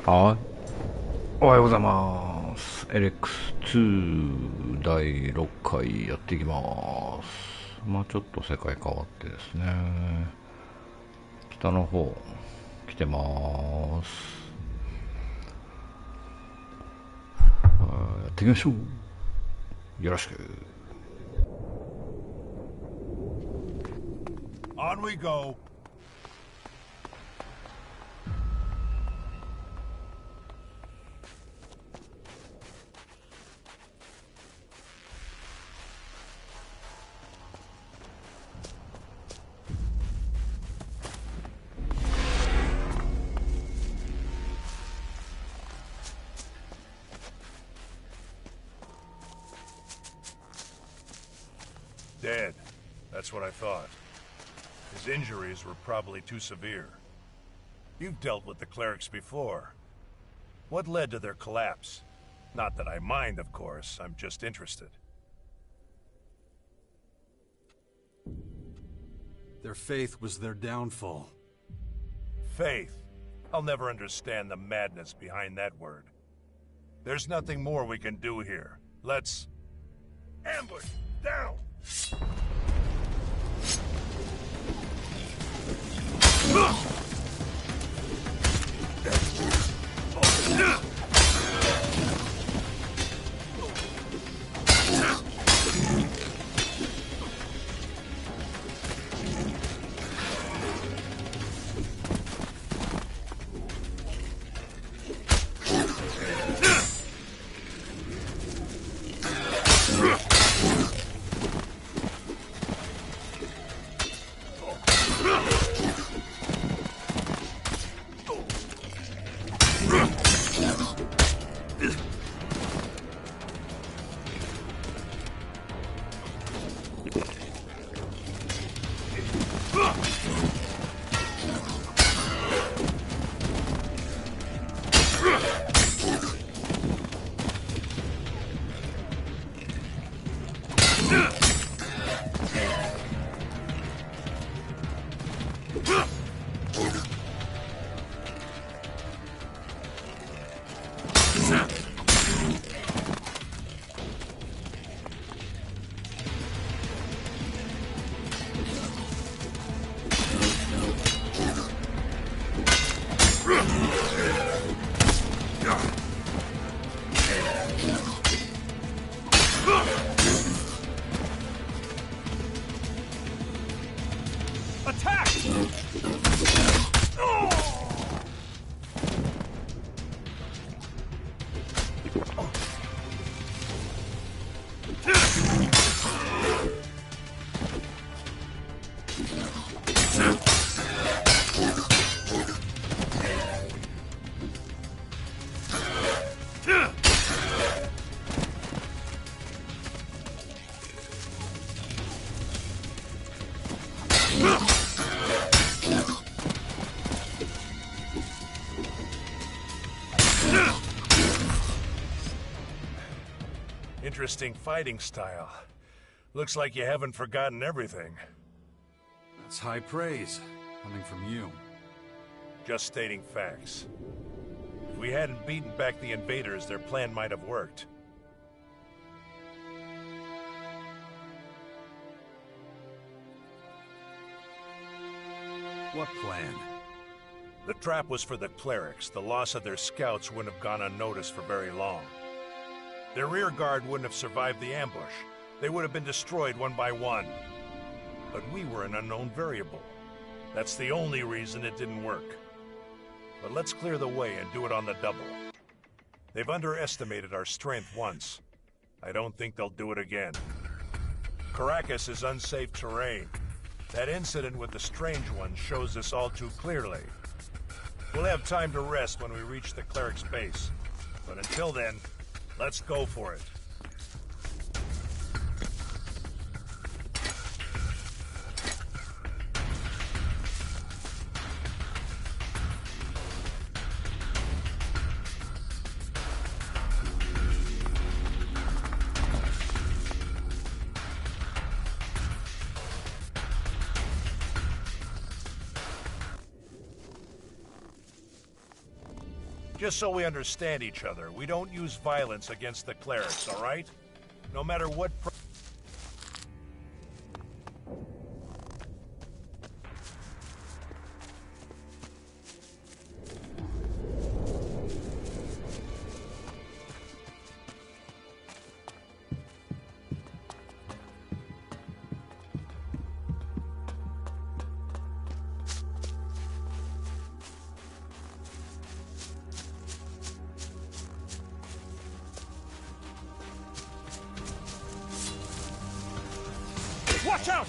はい。おはようございます。エレックス2第6回やっていきます。まあちょっと世界変わってですね。北の方来てます。やっていきましょう。よろしく。On we go. Dead. That's what I thought. His injuries were probably too severe. You've dealt with the clerics before. What led to their collapse? Not that I mind, of course. I'm just interested. Their faith was their downfall. Faith. I'll never understand the madness behind that word. There's nothing more we can do here. Let's... ambush! Down! Interesting fighting style. Looks like you haven't forgotten everything. That's high praise, coming from you. Just stating facts. If we hadn't beaten back the invaders, their plan might have worked. What plan? The trap was for the clerics. The loss of their scouts wouldn't have gone unnoticed for very long. Their rear guard wouldn't have survived the ambush. They would have been destroyed one by one. But we were an unknown variable. That's the only reason it didn't work. But let's clear the way and do it on the double. They've underestimated our strength once. I don't think they'll do it again. Caracas is unsafe terrain. That incident with the Strange One shows this all too clearly. We'll have time to rest when we reach the cleric's base. But until then, let's go for it. Just so we understand each other, we don't use violence against the clerics, all right? No matter what... Watch out!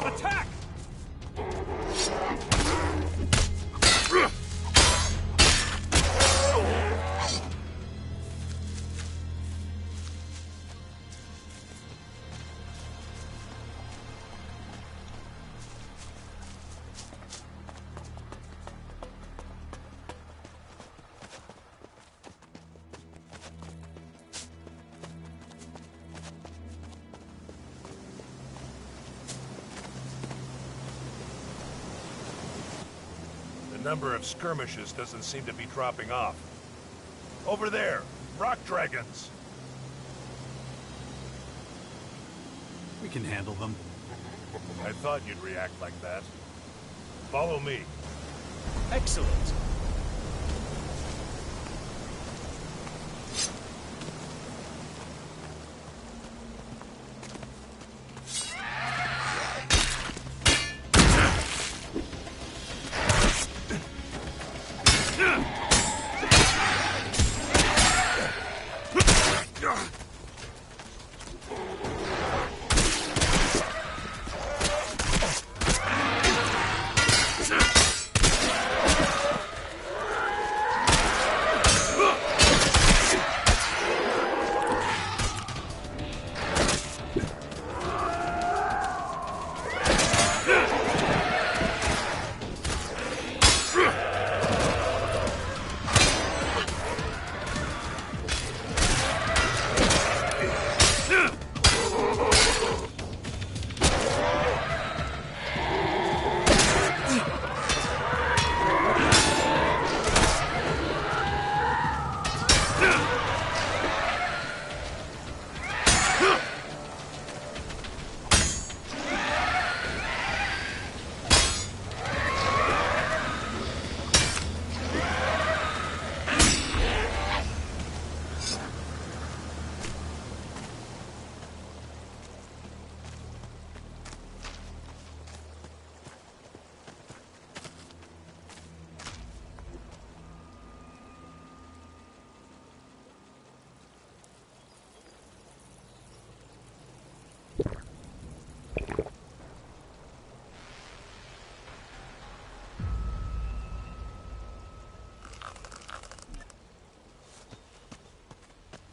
Attack! The number of skirmishes doesn't seem to be dropping off. Over there, rock dragons. We can handle them. I thought you'd react like that. Follow me. Excellent.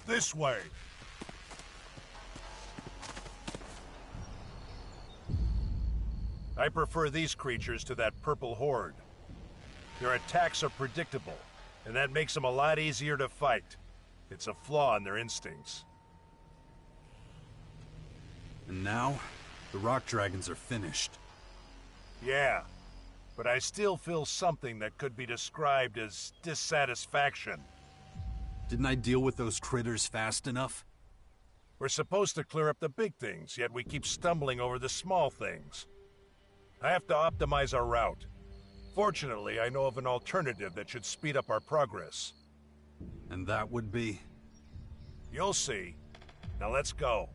This way. I prefer these creatures to that purple horde. Their attacks are predictable, and that makes them a lot easier to fight. It's a flaw in their instincts. And now, the rock dragons are finished. Yeah, but I still feel something that could be described as dissatisfaction. Didn't I deal with those critters fast enough? We're supposed to clear up the big things, yet we keep stumbling over the small things. I have to optimize our route. Fortunately, I know of an alternative that should speed up our progress. And that would be? You'll see. Now let's go.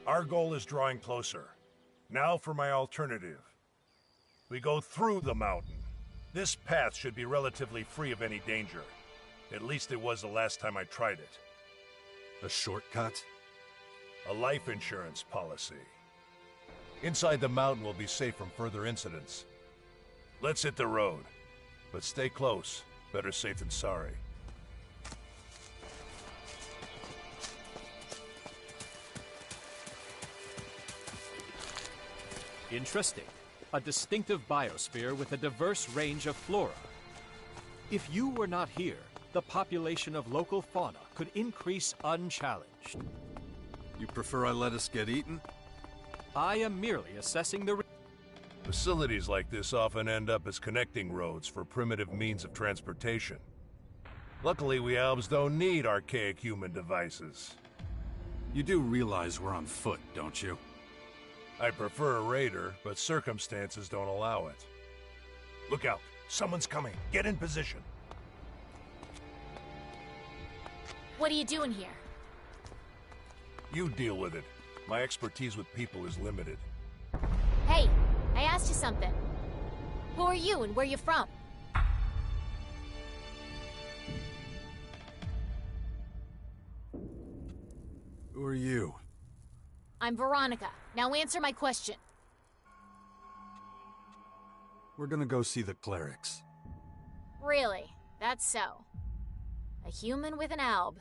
Our goal is drawing closer. Now for my alternative. We go through the mountain. This path should be relatively free of any danger. At least it was the last time I tried it. A shortcut? A life insurance policy. Inside the mountain will be safe from further incidents. Let's hit the road. But stay close. Better safe than sorry. Interesting. A distinctive biosphere with a diverse range of flora. If you were not here, the population of local fauna could increase unchallenged. You prefer I let us get eaten? I am merely assessing the... Facilities like this often end up as connecting roads for primitive means of transportation. Luckily, we elves don't need archaic human devices. You do realize we're on foot, don't you? I prefer a raider, but circumstances don't allow it. Look out! Someone's coming! Get in position! What are you doing here? You deal with it. My expertise with people is limited. Hey, I asked you something. Who are you and where you from? Who are you? I'm Veronica. Now answer my question. We're gonna go see the clerics. Really? That's so. A human with an alb.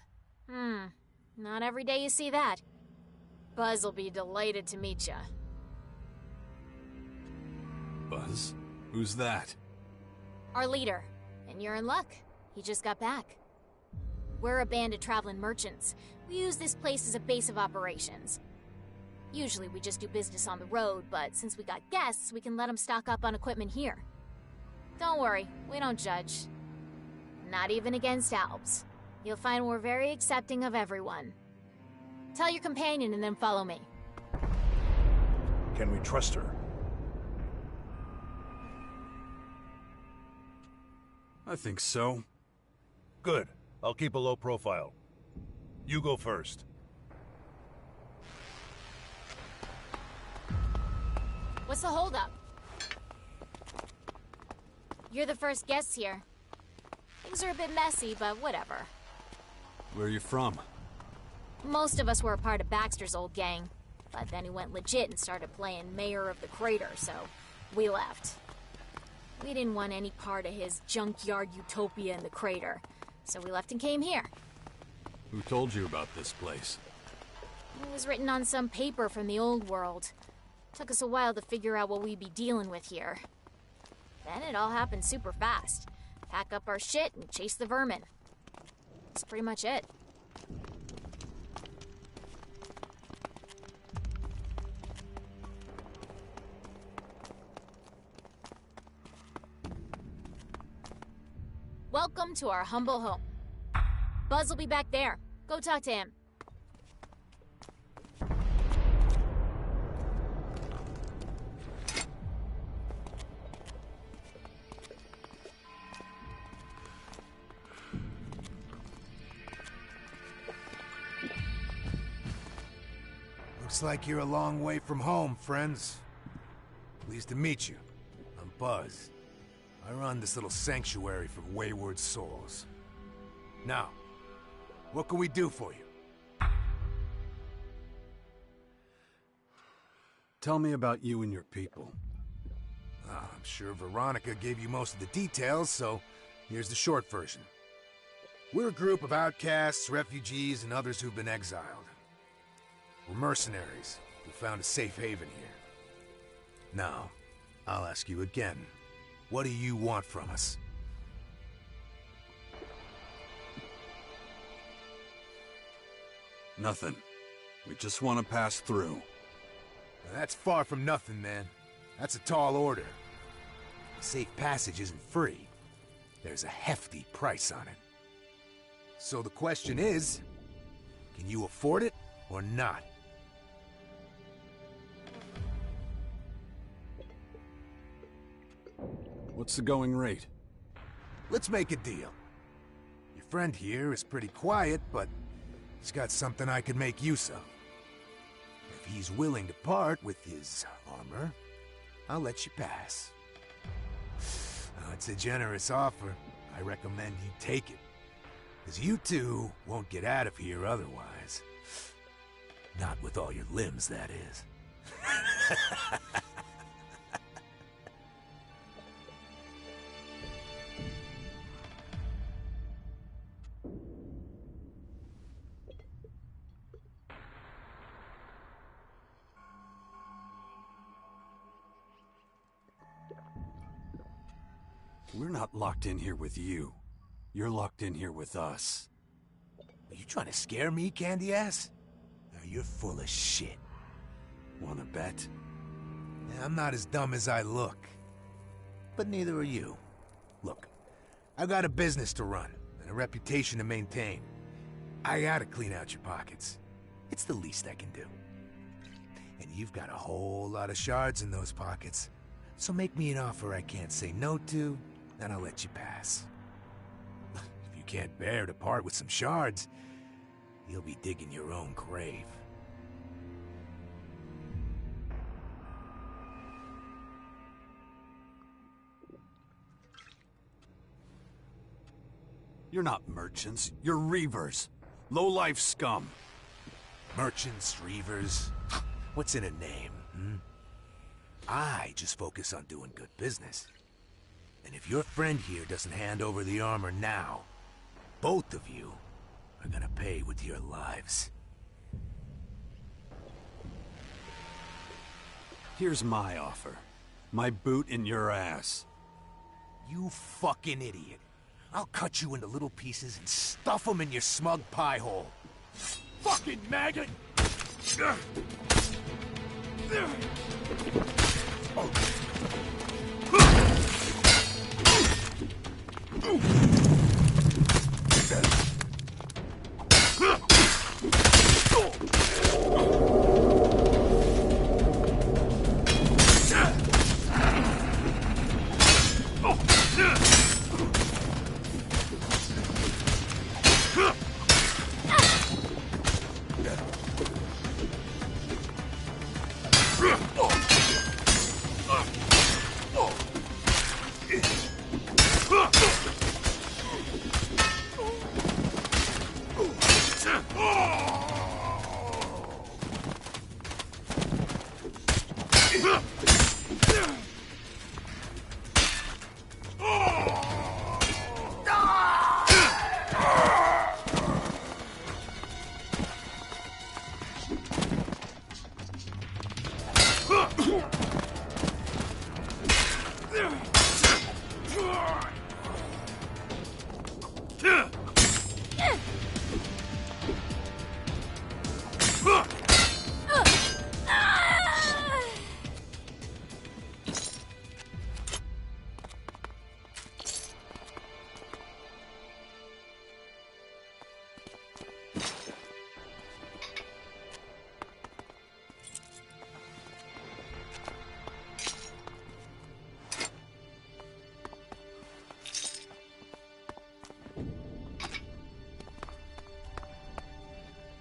Not every day you see that. Buzz will be delighted to meet ya. Buzz? Who's that? Our leader. And you're in luck. He just got back. We're a band of traveling merchants. We use this place as a base of operations. Usually we just do business on the road, but since we got guests, we can let them stock up on equipment here. Don't worry, we don't judge. Not even against Albs. You'll find we're very accepting of everyone. Tell your companion and then follow me. Can we trust her? I think so. Good. I'll keep a low profile. You go first. What's the holdup? You're the first guests here. Things are a bit messy, but whatever. Where are you from? Most of us were a part of Baxter's old gang, but then he went legit and started playing Mayor of the Crater, so we left. We didn't want any part of his junkyard utopia in the crater, so we left and came here. Who told you about this place? It was written on some paper from the old world. Took us a while to figure out what we'd be dealing with here. Then it all happened super fast. Pack up our shit and chase the vermin. That's pretty much it. Welcome to our humble home. Buzz will be back there. Go talk to him. Looks like you're a long way from home, friends. Pleased to meet you. I'm Buzz. I run this little sanctuary for wayward souls. Now, what can we do for you? Tell me about you and your people. I'm sure Veronica gave you most of the details, so here's the short version. We're a group of outcasts, refugees, and others who've been exiled. We're mercenaries who found a safe haven here. Now, I'll ask you again. What do you want from us? Nothing. We just want to pass through. Now, that's far from nothing, man. That's a tall order. Safe passage isn't free. There's a hefty price on it. So the question is, can you afford it or not? What's the going rate? Let's make a deal. Your friend here is pretty quiet, but he's got something I could make use of. If he's willing to part with his armor, I'll let you pass. It's a generous offer. I recommend you take it. Because you two won't get out of here otherwise. Not with all your limbs, that is. We're not locked in here with you. You're locked in here with us. Are you trying to scare me, candy ass? No, you're full of shit. Wanna bet? Yeah, I'm not as dumb as I look. But neither are you. Look, I've got a business to run, and a reputation to maintain. I gotta clean out your pockets. It's the least I can do. And you've got a whole lot of shards in those pockets. So make me an offer I can't say no to, and I'll let you pass. If you can't bear to part with some shards, you'll be digging your own grave. You're not merchants, you're reavers. Low-life scum. Merchants, reavers, what's in a name, hmm? I just focus on doing good business. And if your friend here doesn't hand over the armor now, both of you are gonna pay with your lives. Here's my offer. My boot in your ass. You fucking idiot. I'll cut you into little pieces and stuff them in your smug pie hole. Fucking maggot!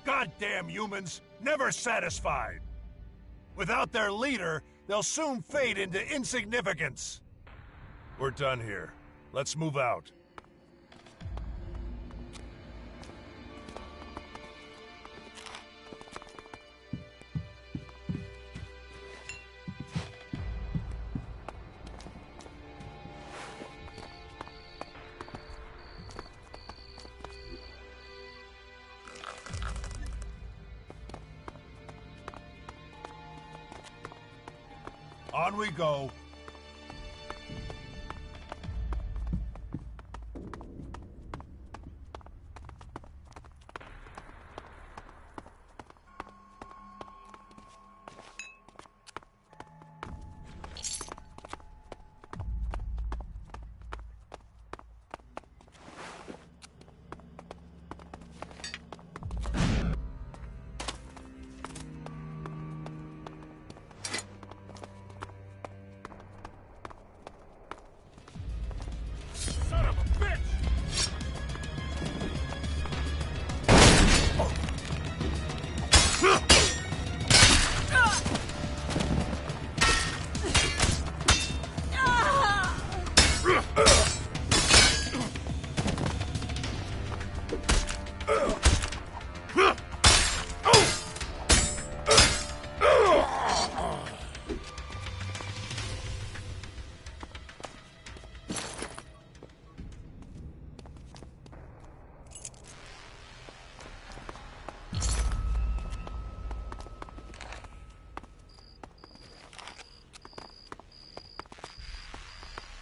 Goddamn humans, never satisfied. Without their leader, they'll soon fade into insignificance. We're done here. Let's move out. On we go.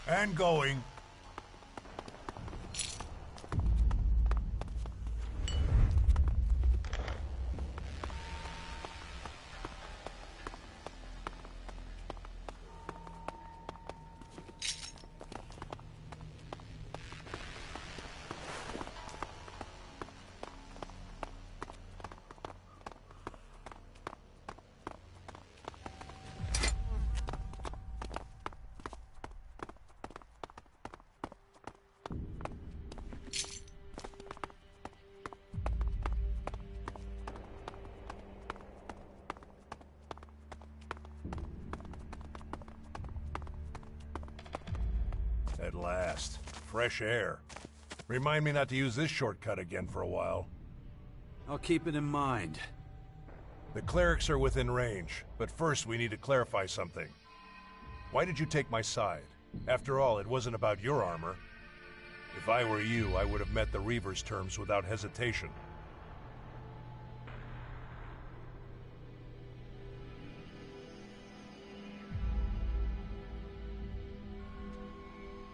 And going. At last. Fresh air. Remind me not to use this shortcut again for a while. I'll keep it in mind. The clerics are within range, but first we need to clarify something. Why did you take my side? After all, it wasn't about your armor. If I were you, I would have met the Reaver's terms without hesitation.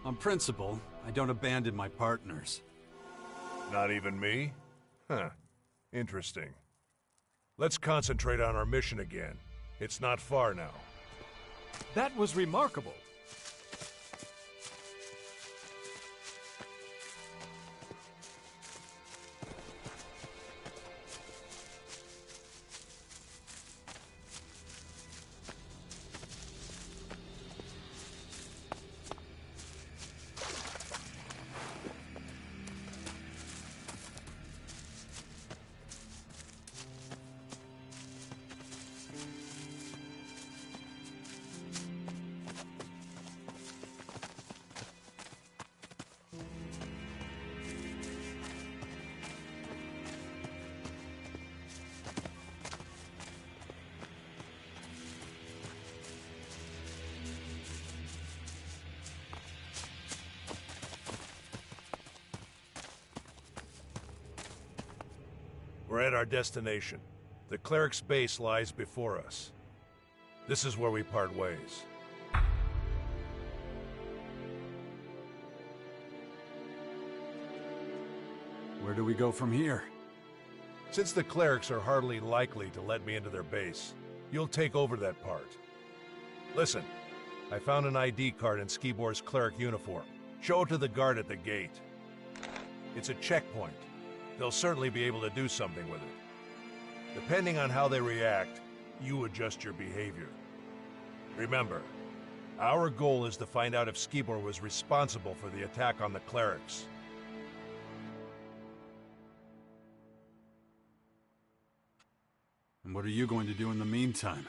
On principle, I don't abandon my partners. Not even me? Huh. Interesting. Let's concentrate on our mission again. It's not far now. That was remarkable. We're at our destination. The cleric's base lies before us. This is where we part ways. Where do we go from here? Since the clerics are hardly likely to let me into their base, you'll take over that part. Listen, I found an ID card in Skibor's cleric uniform. Show it to the guard at the gate. It's a checkpoint. They'll certainly be able to do something with it. Depending on how they react, you adjust your behavior. Remember, our goal is to find out if Skibor was responsible for the attack on the clerics. And what are you going to do in the meantime?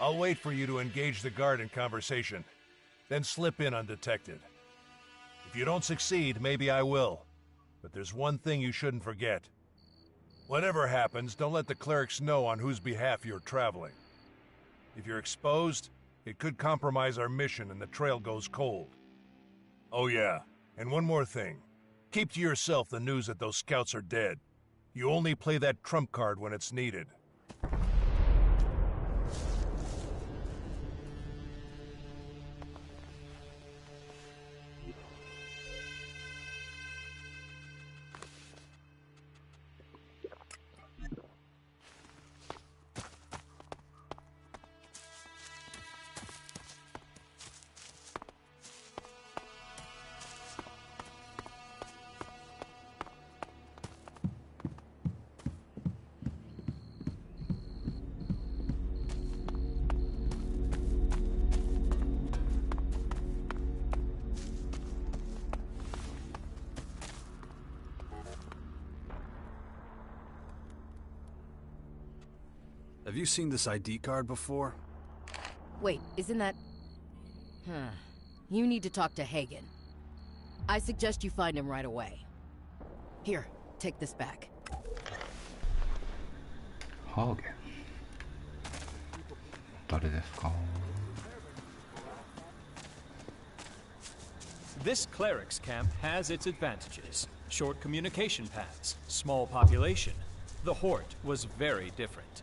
I'll wait for you to engage the guard in conversation, then slip in undetected. If you don't succeed, maybe I will. But there's one thing you shouldn't forget. Whatever happens, don't let the clerics know on whose behalf you're traveling. If you're exposed, it could compromise our mission and the trail goes cold. Oh yeah, and one more thing. Keep to yourself the news that those scouts are dead. You only play that trump card when it's needed. Have you seen this ID card before? Wait, isn't that... You need to talk to Hagen. I suggest you find him right away. Here, take this back. Hagen. 誰ですか? This cleric's camp has its advantages. Short communication paths, small population. The Hort was very different.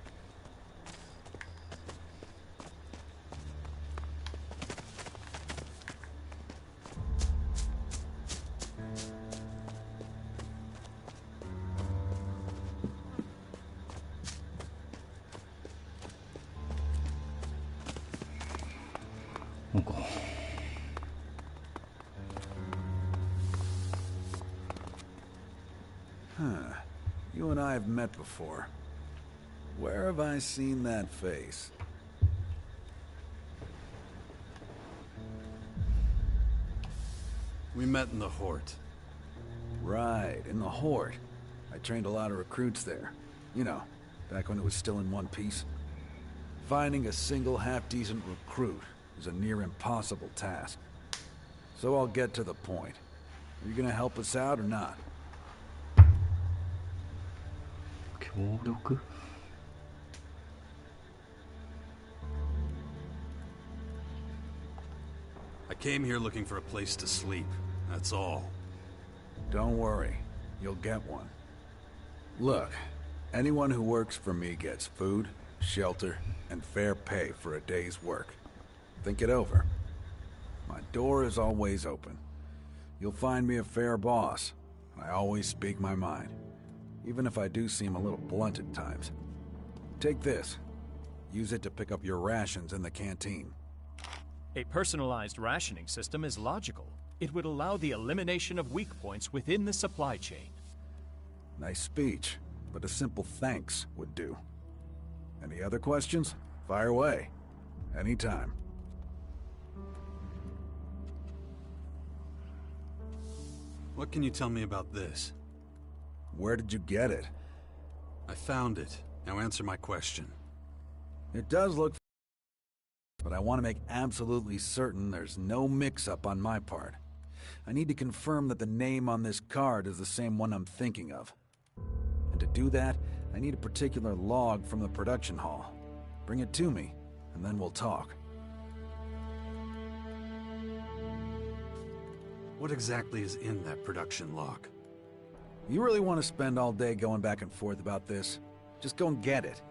Huh. You and I have met before. Where have I seen that face? We met in the Hort. Right, in the Hort. I trained a lot of recruits there. You know, back when it was still in one piece. Finding a single half-decent recruit is a near impossible task. So I'll get to the point. Are you gonna help us out or not? 協力 I came here looking for a place to sleep. That's all. Don't worry. You'll get one. Look, anyone who works for me gets food, shelter, and fair pay for a day's work. Think it over. My door is always open. You'll find me a fair boss. I always speak my mind, even if I do seem a little blunt at times. Take this. Use it to pick up your rations in the canteen. A personalized rationing system is logical. It would allow the elimination of weak points within the supply chain. Nice speech, but a simple thanks would do. Any other questions? Fire away. Anytime. What can you tell me about this? Where did you get it? I found it. Now answer my question. It does look, but I want to make absolutely certain there's no mix-up on my part. I need to confirm that the name on this card is the same one I'm thinking of. And to do that, I need a particular log from the production hall. Bring it to me, and then we'll talk. What exactly is in that production log? You really want to spend all day going back and forth about this? Just go and get it.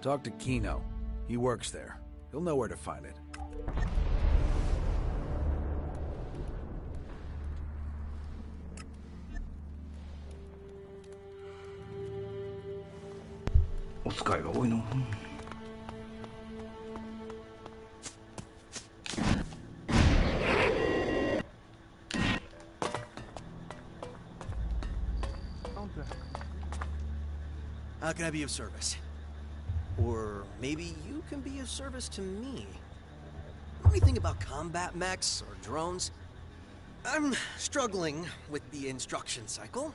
Talk to Kino. He works there. He'll know where to find it. How can I be of service? Or maybe you can be of service to me. Know anything about combat mechs or drones? I'm struggling with the instruction cycle.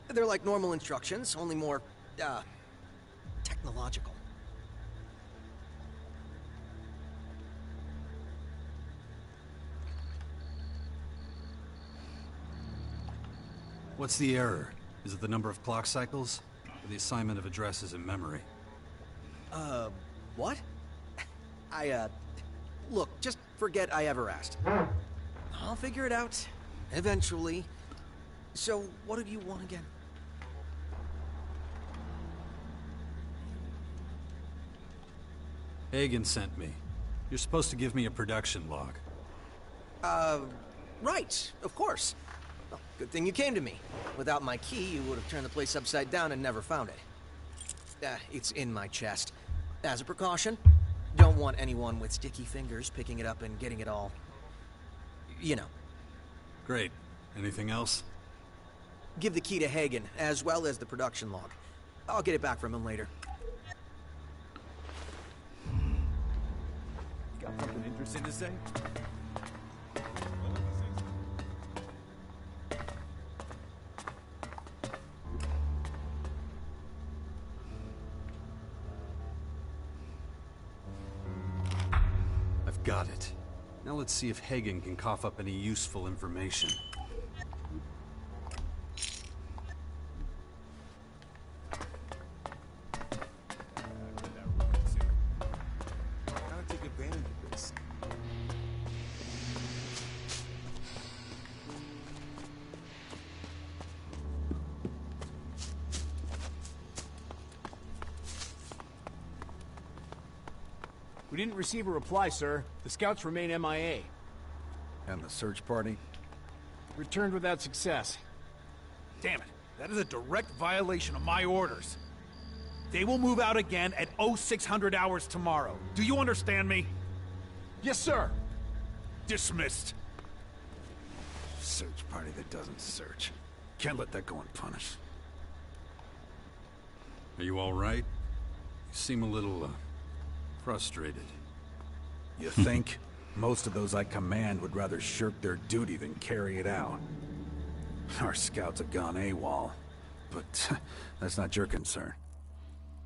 They're like normal instructions, only more, technological. What's the error? Is it the number of clock cycles? Or the assignment of addresses in memory? What? Look, just forget I ever asked. I'll figure it out. Eventually. So, what do you want again? Hagen sent me. You're supposed to give me a production log. Right, of course. Well, good thing you came to me. Without my key, you would have turned the place upside down and never found it. It's in my chest. As a precaution, don't want anyone with sticky fingers picking it up and getting it all... you know. Great. Anything else? Give the key to Hagen, as well as the production log. I'll get it back from him later. Got something interesting to say? I've got it. Now let's see if Hagen can cough up any useful information. We didn't receive a reply, sir. The scouts remain MIA. And the search party? Returned without success. Damn it. That is a direct violation of my orders. They will move out again at 0600 hours tomorrow. Do you understand me? Yes, sir. Dismissed. Search party that doesn't search. Can't let that go unpunished. Are you all right? You seem a little, frustrated. You think? Most of those I command would rather shirk their duty than carry it out. Our scouts have gone AWOL, but that's not your concern.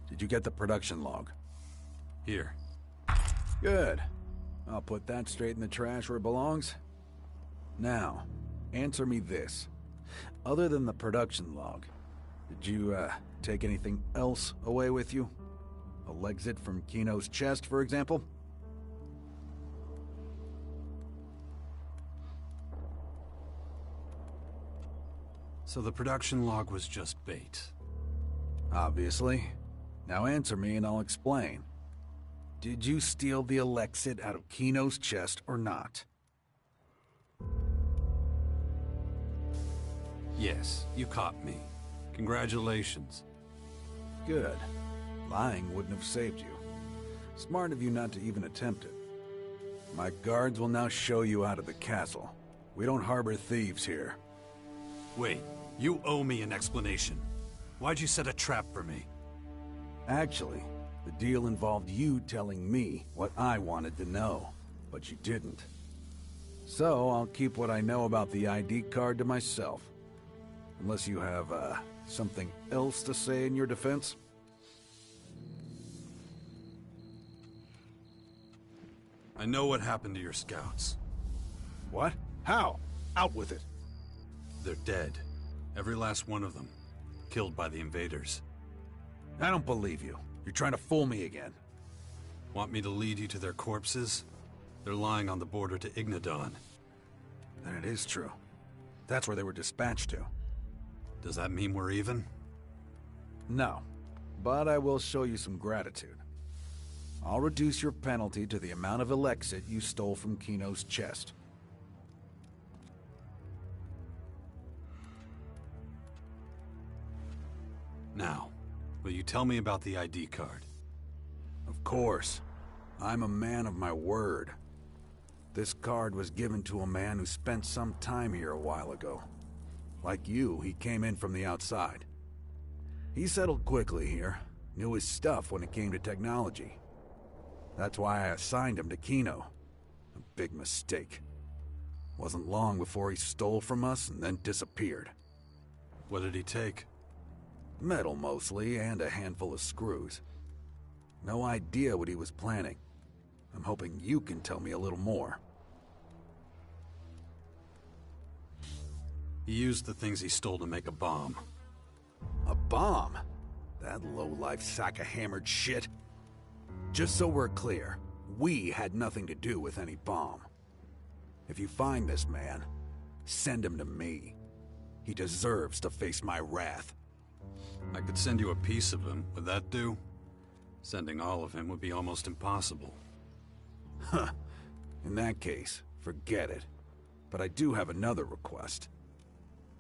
Did you get the production log? Here. Good. I'll put that straight in the trash where it belongs. Now, answer me this. Other than the production log, did you, take anything else away with you? A Lexit from Kino's chest, for example? So the production log was just bait. Obviously. Now answer me and I'll explain. Did you steal the Alexid out of Kino's chest or not? Yes, you caught me. Congratulations. Good. Lying wouldn't have saved you. Smart of you not to even attempt it. My guards will now show you out of the castle. We don't harbor thieves here. Wait, you owe me an explanation. Why'd you set a trap for me? Actually, the deal involved you telling me what I wanted to know, but you didn't. So I'll keep what I know about the ID card to myself. Unless you have, something else to say in your defense? I know what happened to your scouts. What? How? Out with it. They're dead. Every last one of them. Killed by the invaders. I don't believe you. You're trying to fool me again. Want me to lead you to their corpses? They're lying on the border to Ignadon. Then it is true. That's where they were dispatched to. Does that mean we're even? No. But I will show you some gratitude. I'll reduce your penalty to the amount of Alexit you stole from Kino's chest. Now, will you tell me about the ID card? Of course. I'm a man of my word. This card was given to a man who spent some time here a while ago. Like you, he came in from the outside. He settled quickly here, knew his stuff when it came to technology. That's why I assigned him to Kino. A big mistake. Wasn't long before he stole from us and then disappeared. What did he take? Metal mostly, and a handful of screws. No idea what he was planning. I'm hoping you can tell me a little more. He used the things he stole to make a bomb. A bomb? That low-life sack of hammered shit. Just so we're clear, we had nothing to do with any bomb. If you find this man, send him to me. He deserves to face my wrath. I could send you a piece of him. Would that do? Sending all of him would be almost impossible. Huh. In that case, forget it. But I do have another request.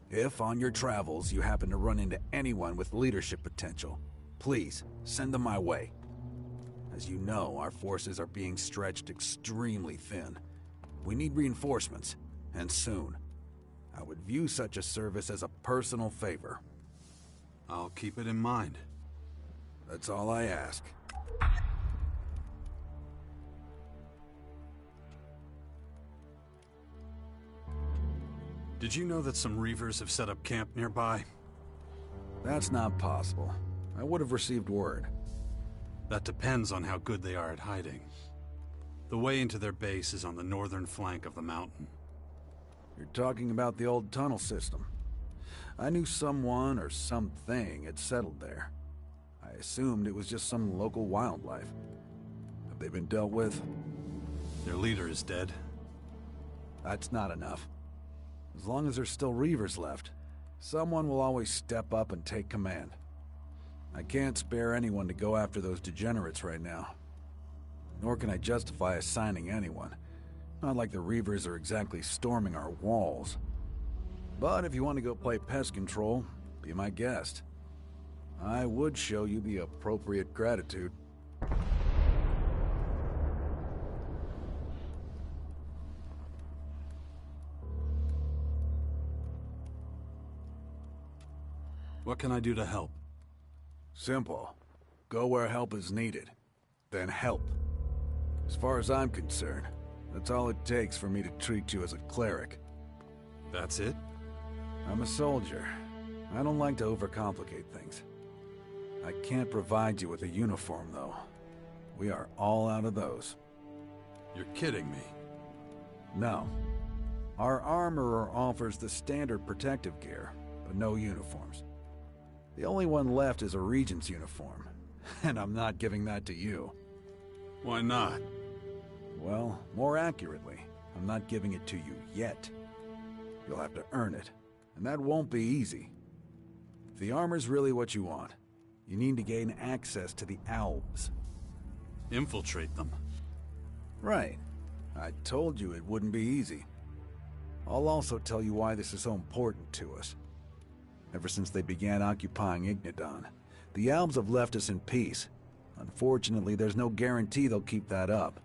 If on your travels you happen to run into anyone with leadership potential, please send them my way. As you know, our forces are being stretched extremely thin. We need reinforcements, and soon. I would view such a service as a personal favor. I'll keep it in mind. That's all I ask. Did you know that some Reavers have set up camp nearby? That's not possible. I would have received word. That depends on how good they are at hiding. The way into their base is on the northern flank of the mountain. You're talking about the old tunnel system. I knew someone or something had settled there. I assumed it was just some local wildlife. Have they been dealt with? Their leader is dead. That's not enough. As long as there's still Reavers left, someone will always step up and take command. I can't spare anyone to go after those degenerates right now. Nor can I justify assigning anyone. Not like the Reavers are exactly storming our walls. But if you want to go play pest control, be my guest. I would show you the appropriate gratitude. What can I do to help? Simple. Go where help is needed. Then help. As far as I'm concerned, that's all it takes for me to treat you as a cleric. That's it? I'm a soldier. I don't like to overcomplicate things. I can't provide you with a uniform, though. We are all out of those. You're kidding me. No. Our armorer offers the standard protective gear, but no uniforms. The only one left is a regent's uniform, and I'm not giving that to you. Why not? Well, more accurately, I'm not giving it to you yet. You'll have to earn it, and that won't be easy. If the armor's really what you want, you need to gain access to the Alps. Infiltrate them. Right. I told you it wouldn't be easy. I'll also tell you why this is so important to us. Ever since they began occupying Ignadon, the Alps have left us in peace. Unfortunately, there's no guarantee they'll keep that up.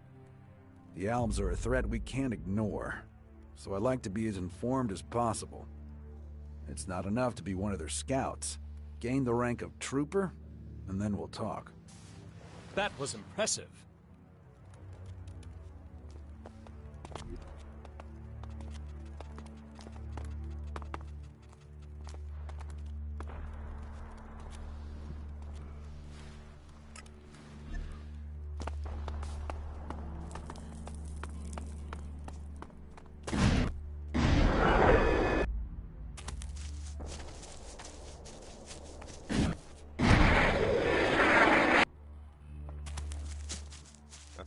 The Alps are a threat we can't ignore, so I like to be as informed as possible. It's not enough to be one of their scouts. Gain the rank of trooper, and then we'll talk. That was impressive.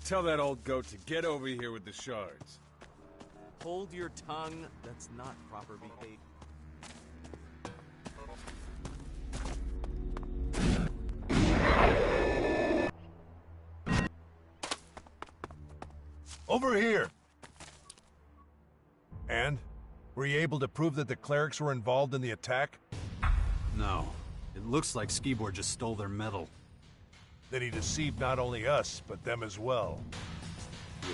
Tell that old goat to get over here with the shards. Hold your tongue. That's not proper behavior. Over here! And? Were you able to prove that the clerics were involved in the attack? No. It looks like Skibor just stole their metal. That he deceived not only us, but them as well.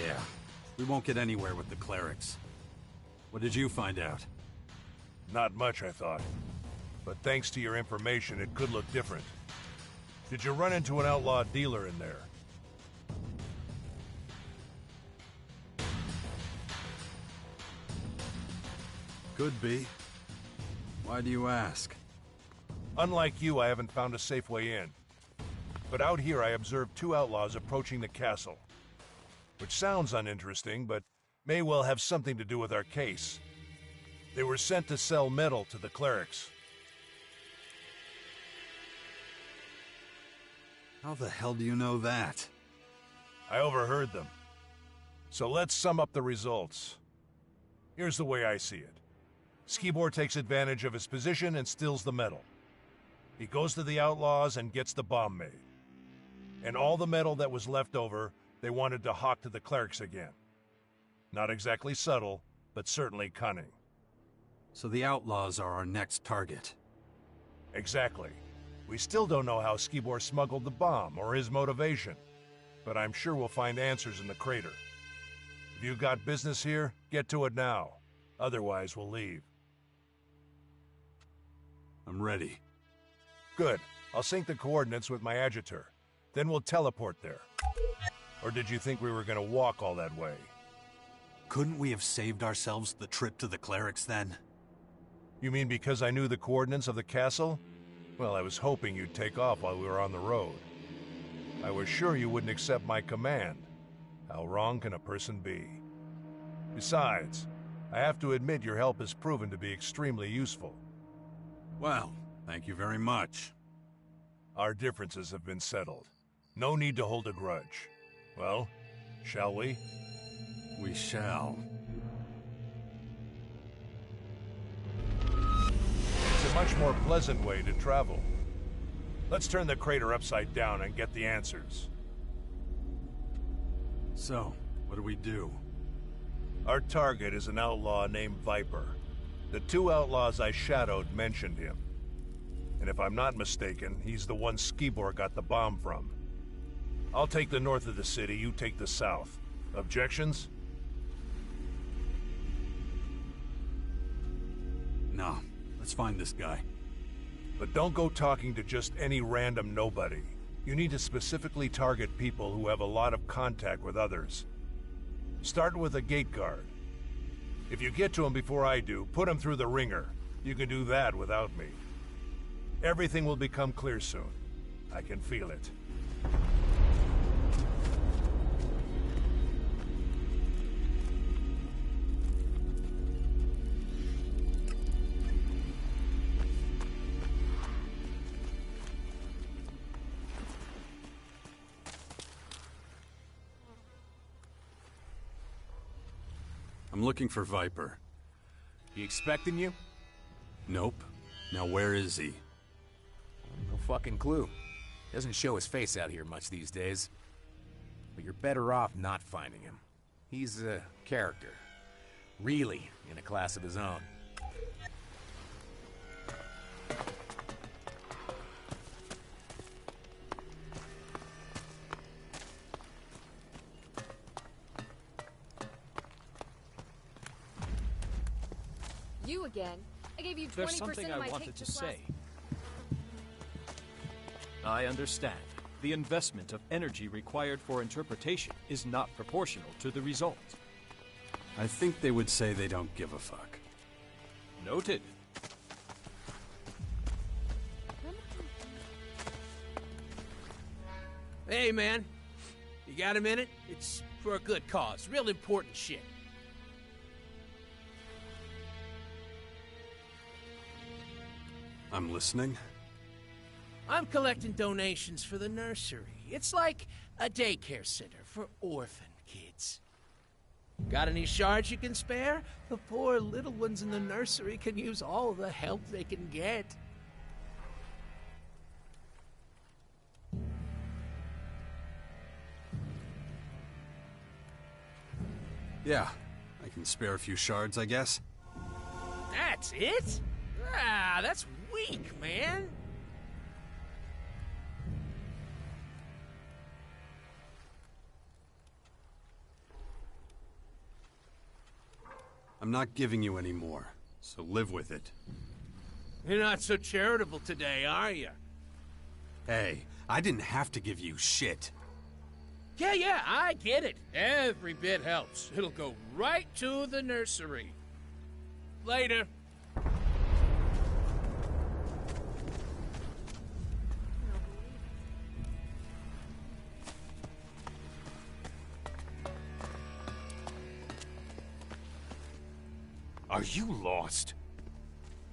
Yeah. We won't get anywhere with the clerics. What did you find out? Not much, I thought. But thanks to your information, it could look different. Did you run into an outlaw dealer in there? Could be. Why do you ask? Unlike you, I haven't found a safe way in. But out here I observed two outlaws approaching the castle. Which sounds uninteresting, but may well have something to do with our case. They were sent to sell metal to the clerics. How the hell do you know that? I overheard them. So let's sum up the results. Here's the way I see it. Skibor takes advantage of his position and steals the metal. He goes to the outlaws and gets the bomb made. And all the metal that was left over, they wanted to hawk to the clerics again. Not exactly subtle, but certainly cunning. So the outlaws are our next target. Exactly. We still don't know how Skibor smuggled the bomb or his motivation, but I'm sure we'll find answers in the crater. If you got business here, get to it now. Otherwise, we'll leave. I'm ready. Good. I'll sync the coordinates with my adjutor. Then we'll teleport there. Or did you think we were gonna walk all that way? Couldn't we have saved ourselves the trip to the clerics then? You mean because I knew the coordinates of the castle? Well, I was hoping you'd take off while we were on the road. I was sure you wouldn't accept my command. How wrong can a person be? Besides, I have to admit your help has proven to be extremely useful. Well, thank you very much. Our differences have been settled. No need to hold a grudge. Well, shall we? We shall. It's a much more pleasant way to travel. Let's turn the crater upside down and get the answers. So, what do we do? Our target is an outlaw named Viper. The two outlaws I shadowed mentioned him. And if I'm not mistaken, he's the one Skibor got the bomb from. I'll take the north of the city, you take the south. Objections? No. Let's find this guy. But don't go talking to just any random nobody. You need to specifically target people who have a lot of contact with others. Start with a gate guard. If you get to him before I do, put him through the ringer. You can do that without me. Everything will become clear soon. I can feel it. I'm looking for Viper. He expecting you? Nope. Now where is he? No fucking clue. Doesn't show his face out here much these days. But you're better off not finding him. He's a character. Really in a class of his own. You again. I gave you 20% There's something of I my wanted take to just say. I understand. The investment of energy required for interpretation is not proportional to the result. I think they would say they don't give a fuck. Noted. Hey, man. You got a minute? It's for a good cause. Real important shit. I'm listening. I'm collecting donations for the nursery. It's like a daycare center for orphan kids. Got any shards you can spare? The poor little ones in the nursery can use all the help they can get. Yeah, I can spare a few shards, I guess. That's it? Ah, that's weak, man. I'm not giving you any more, so live with it. You're not so charitable today, are you? Hey, I didn't have to give you shit. Yeah, I get it. Every bit helps. It'll go right to the nursery. Later. Are you lost?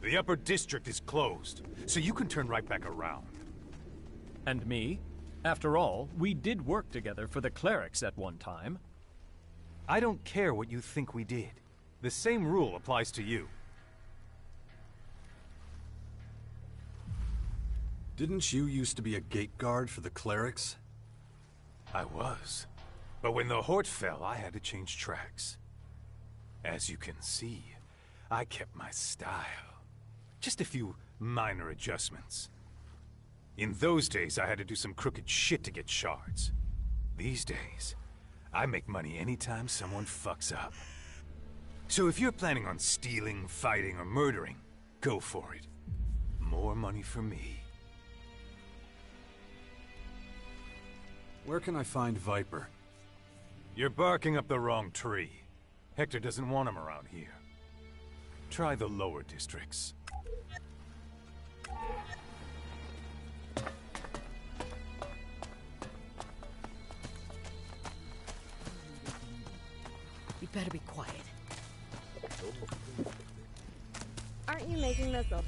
The upper district is closed, so you can turn right back around. And me? After all, we did work together for the clerics at one time. I don't care what you think we did. The same rule applies to you. Didn't you used to be a gate guard for the clerics? I was. But when the Horde fell, I had to change tracks. As you can see, I kept my style. Just a few minor adjustments. In those days, I had to do some crooked shit to get shards. These days, I make money anytime someone fucks up. So if you're planning on stealing, fighting, or murdering, go for it. More money for me. Where can I find Viper? You're barking up the wrong tree. Hector doesn't want him around here. Try the lower districts. You better be quiet. Aren't you making this up?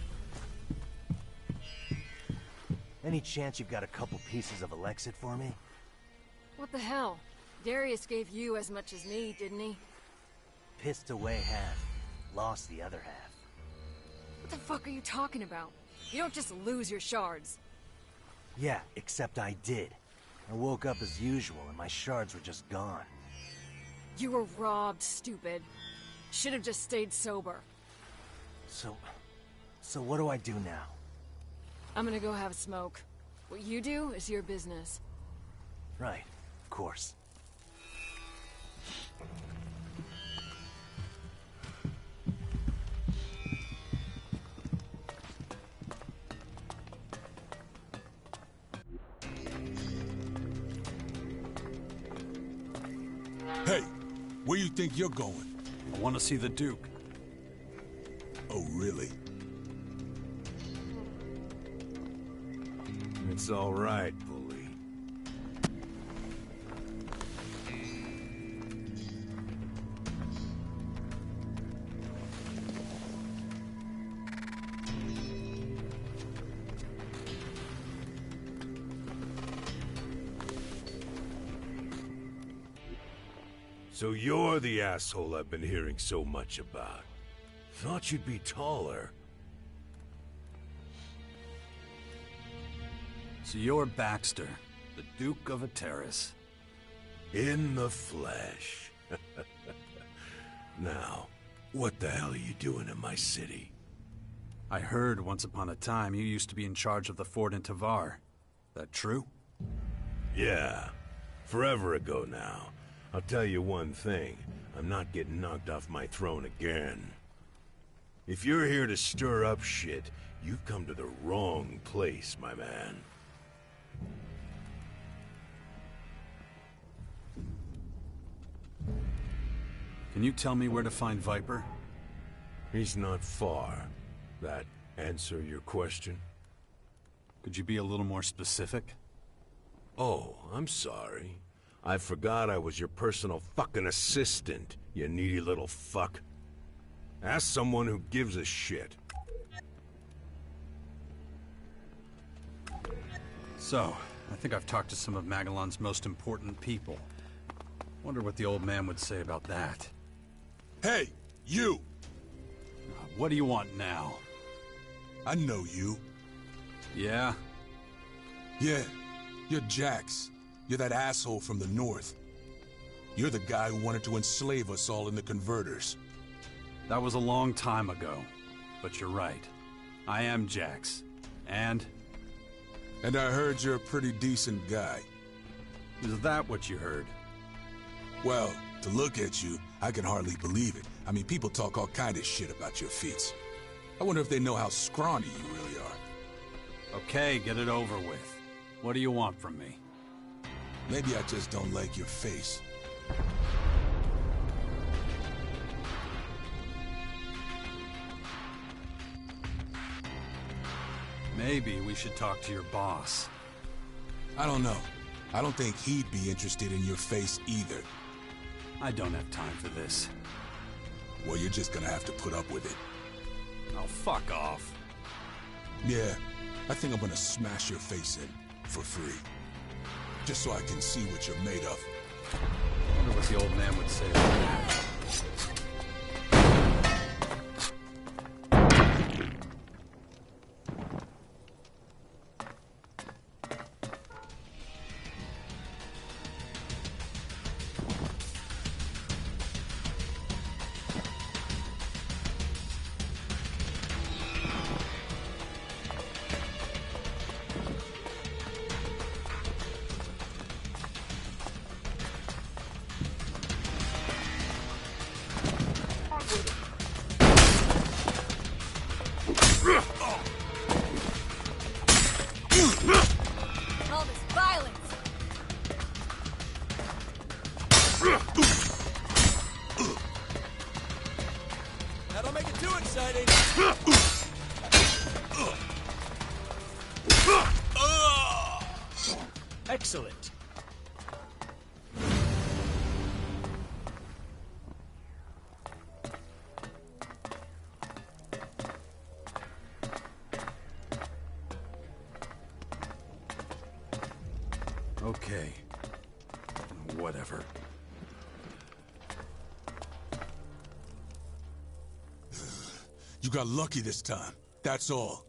Any chance you've got a couple pieces of Alexit for me? What the hell? Darius gave you as much as me, didn't he? Pissed away half, lost the other half. What the fuck are you talking about? You don't just lose your shards. Yeah, except I did. I woke up as usual and my shards were just gone. You were robbed, stupid. Should have just stayed sober. So what do I do now? I'm gonna go have a smoke. What you do is your business. Right, of course. Hey, where you think you're going? I want to see the Duke. Oh, really? It's all right, bully. So you're the asshole I've been hearing so much about. Thought you'd be taller. So you're Baxter, the Duke of Ateris. In the flesh. Now, what the hell are you doing in my city? I heard once upon a time you used to be in charge of the fort in Tavar. That true? Yeah. Forever ago now. I'll tell you one thing. I'm not getting knocked off my throne again. If you're here to stir up shit, you've come to the wrong place, my man. Can you tell me where to find Viper? He's not far. That answer your question? Could you be a little more specific? Oh, I'm sorry. I forgot I was your personal fucking assistant, you needy little fuck. Ask someone who gives a shit. So, I think I've talked to some of Magellan's most important people. Wonder what the old man would say about that. Hey, you! What do you want now? I know you. Yeah? Yeah, you're Jax. You're that asshole from the north. You're the guy who wanted to enslave us all in the converters. That was a long time ago. But you're right. I am Jax. And I heard you're a pretty decent guy. is that what you heard? Well, to look at you, I can hardly believe it. I mean, people talk all kind of shit about your feats. I wonder if they know how scrawny you really are. Okay, get it over with. What do you want from me? Maybe I just don't like your face. Maybe we should talk to your boss. I don't know. I don't think he'd be interested in your face either. I don't have time for this. Well, you're just gonna have to put up with it. Oh, fuck off. Yeah, I think I'm gonna smash your face in for free. Just so I can see what you're made of. I wonder what the old man would say about that. All this violence. Now don't make it too exciting. Excellent. Okay. Whatever. You got lucky this time. That's all.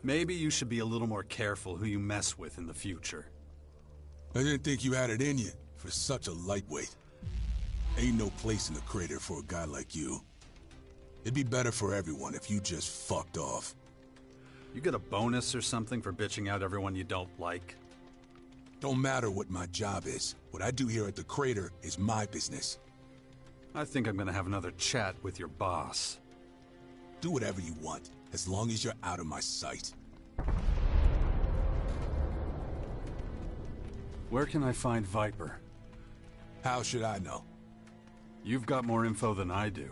Maybe you should be a little more careful who you mess with in the future. I didn't think you had it in you for such a lightweight. Ain't no place in the crater for a guy like you. It'd be better for everyone if you just fucked off. You get a bonus or something for bitching out everyone you don't like? Don't matter what my job is. What I do here at the crater is my business. I think I'm gonna have another chat with your boss. Do whatever you want, as long as you're out of my sight. Where can I find Viper? How should I know? You've got more info than I do.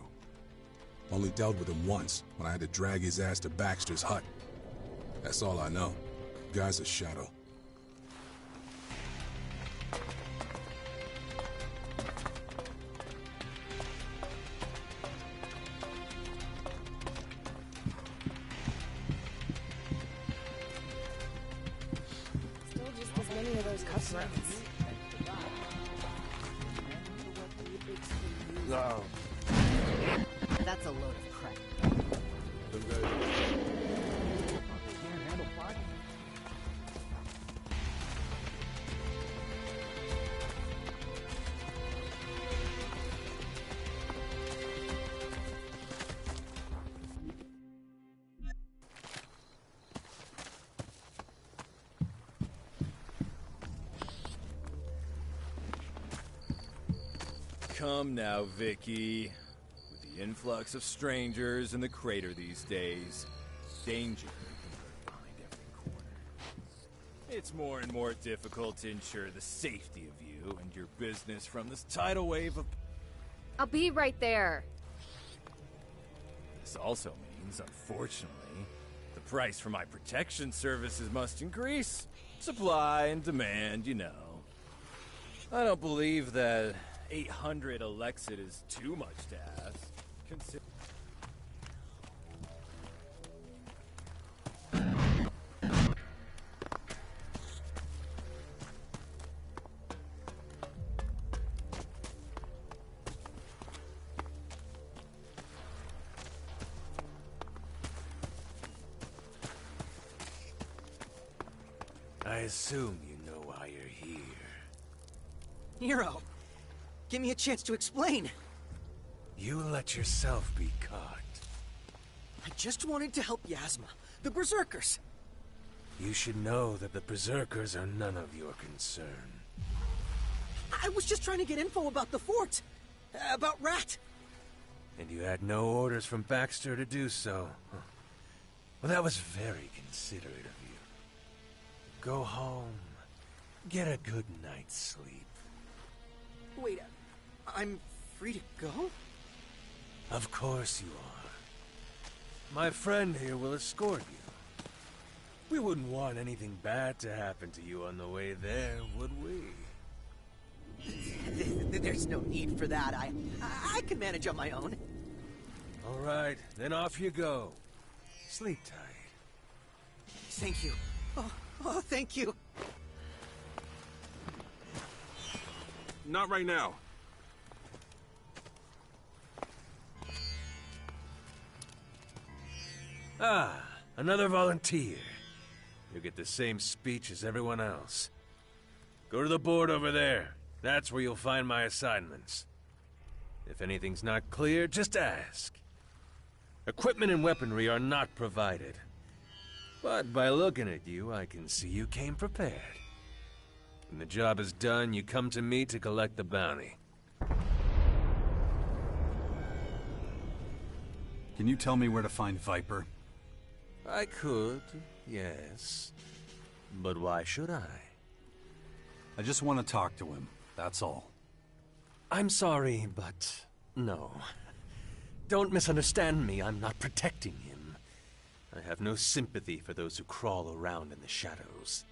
Only dealt with him once, when I had to drag his ass to Baxter's hut. That's all I know. Guy's a shadow. Still just as many of those customers. Oh. That's a load of crap. Come now, Vicky. With the influx of strangers in the crater these days, danger can find every corner. It's more and more difficult to ensure the safety of you and your business from this tidal wave of... I'll be right there. This also means, unfortunately, the price for my protection services must increase. Supply and demand, you know. I don't believe that 800 Alexid is too much to ask. I assume you know why you're here. Nero, give me a chance to explain. You let yourself be caught. I just wanted to help Yasma, the Berserkers. You should know that the Berserkers are none of your concern. I was just trying to get info about the fort, about Rat. And you had no orders from Baxter to do so. Huh. Well, that was very considerate of you. Go home. Get a good night's sleep. Wait, I'm free to go? Of course you are. My friend here will escort you. We wouldn't want anything bad to happen to you on the way there, would we? There's no need for that. I can manage on my own. All right, then off you go. Sleep tight. Thank you. Oh, thank you. Not right now. Ah, another volunteer. You get the same speech as everyone else. Go to the board over there. That's where you'll find my assignments. If anything's not clear, just ask. Equipment and weaponry are not provided. But by looking at you, I can see you came prepared. When the job is done, you come to me to collect the bounty. Can you tell me where to find Viper? I could, yes. But why should I? I just want to talk to him, that's all. I'm sorry, but no. Don't misunderstand me, I'm not protecting him. I have no sympathy for those who crawl around in the shadows.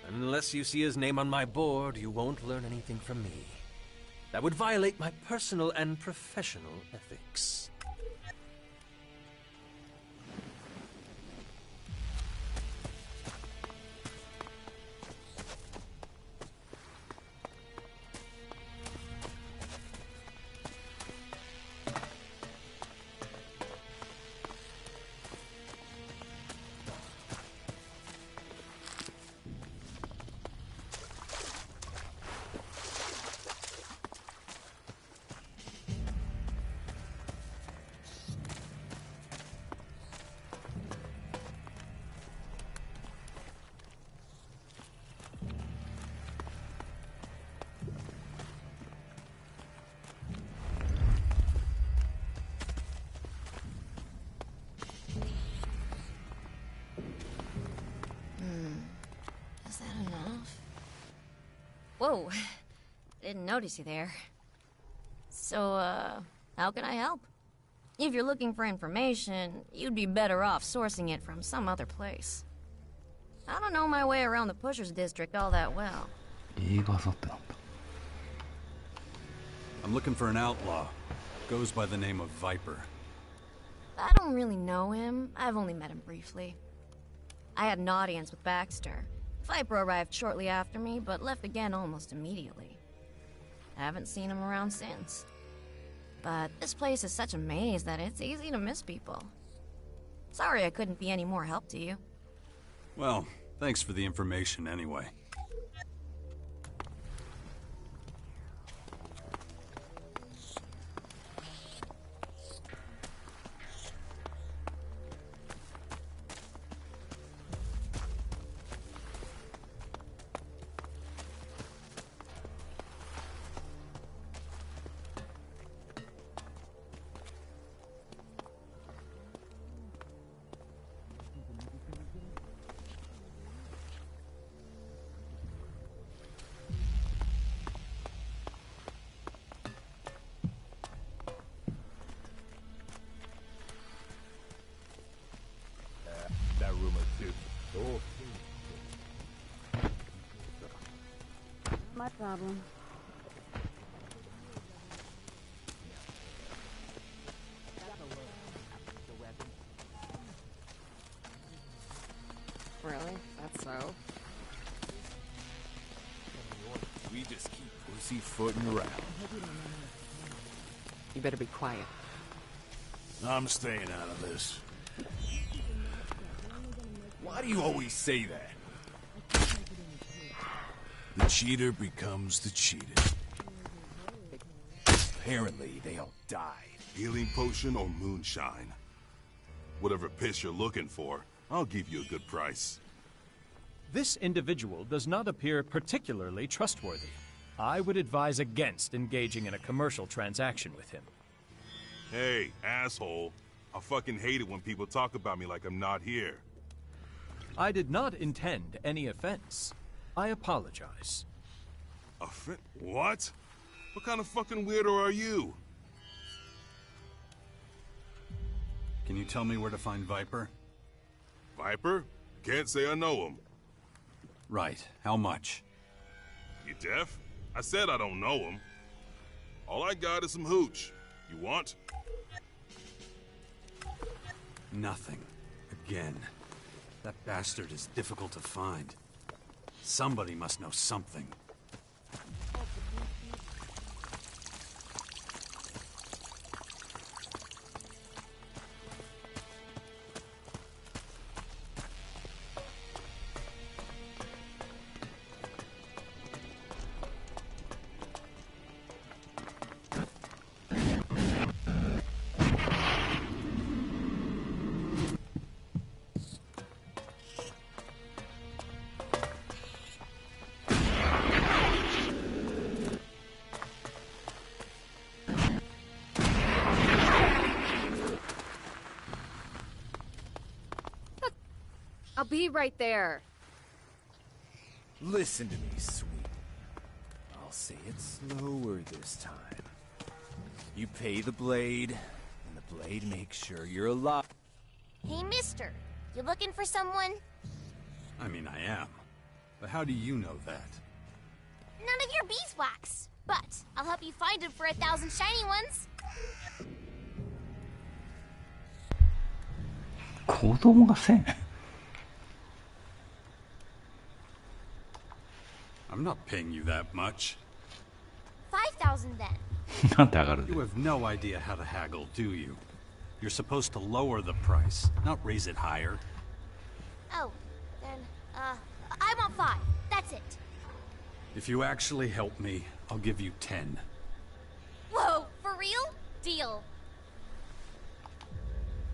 Unless you see his name on my board, you won't learn anything from me. That would violate my personal and professional ethics. Is that enough? Whoa. Didn't notice you there. So, how can I help? If you're looking for information, you'd be better off sourcing it from some other place. I don't know my way around the Pushers District all that well. I'm looking for an outlaw. Goes by the name of Viper. I don't really know him. I've only met him briefly. I had an audience with Baxter. Viper arrived shortly after me, but left again almost immediately. I haven't seen him around since. But this place is such a maze that it's easy to miss people. Sorry I couldn't be any more help to you. Well, thanks for the information anyway. That room is too. My problem. Really? That's so? We just keep pussyfooting around. You better be quiet. I'm staying out of this. Why do you always say that? The cheater becomes the cheated. Apparently, they all died. Healing potion or moonshine? Whatever piss you're looking for, I'll give you a good price. This individual does not appear particularly trustworthy. I would advise against engaging in a commercial transaction with him. Hey, asshole. I fucking hate it when people talk about me like I'm not here. I did not intend any offense. I apologize. What? What kind of fucking weirdo are you? Can you tell me where to find Viper? Viper? Can't say I know him. Right. How much? You deaf? I said I don't know him. All I got is some hooch. You want? Nothing. Again. That bastard is difficult to find. Somebody must know something. I'll be right there. Listen to me, sweet. I'll say it slower this time. You pay the blade, and the blade makes sure you're alive. Hey, mister. You looking for someone? I mean, I am. But how do you know that? None of your beeswax. But I'll help you find him for 1,000 shiny ones. 子供が1000 I'm not paying you that much. 5,000 then. なんて上がるんだ You have no idea how to haggle, do you? You're supposed to lower the price, not raise it higher. Oh, then, I want 5. That's it. If you actually help me, I'll give you 10. Whoa, for real? Deal.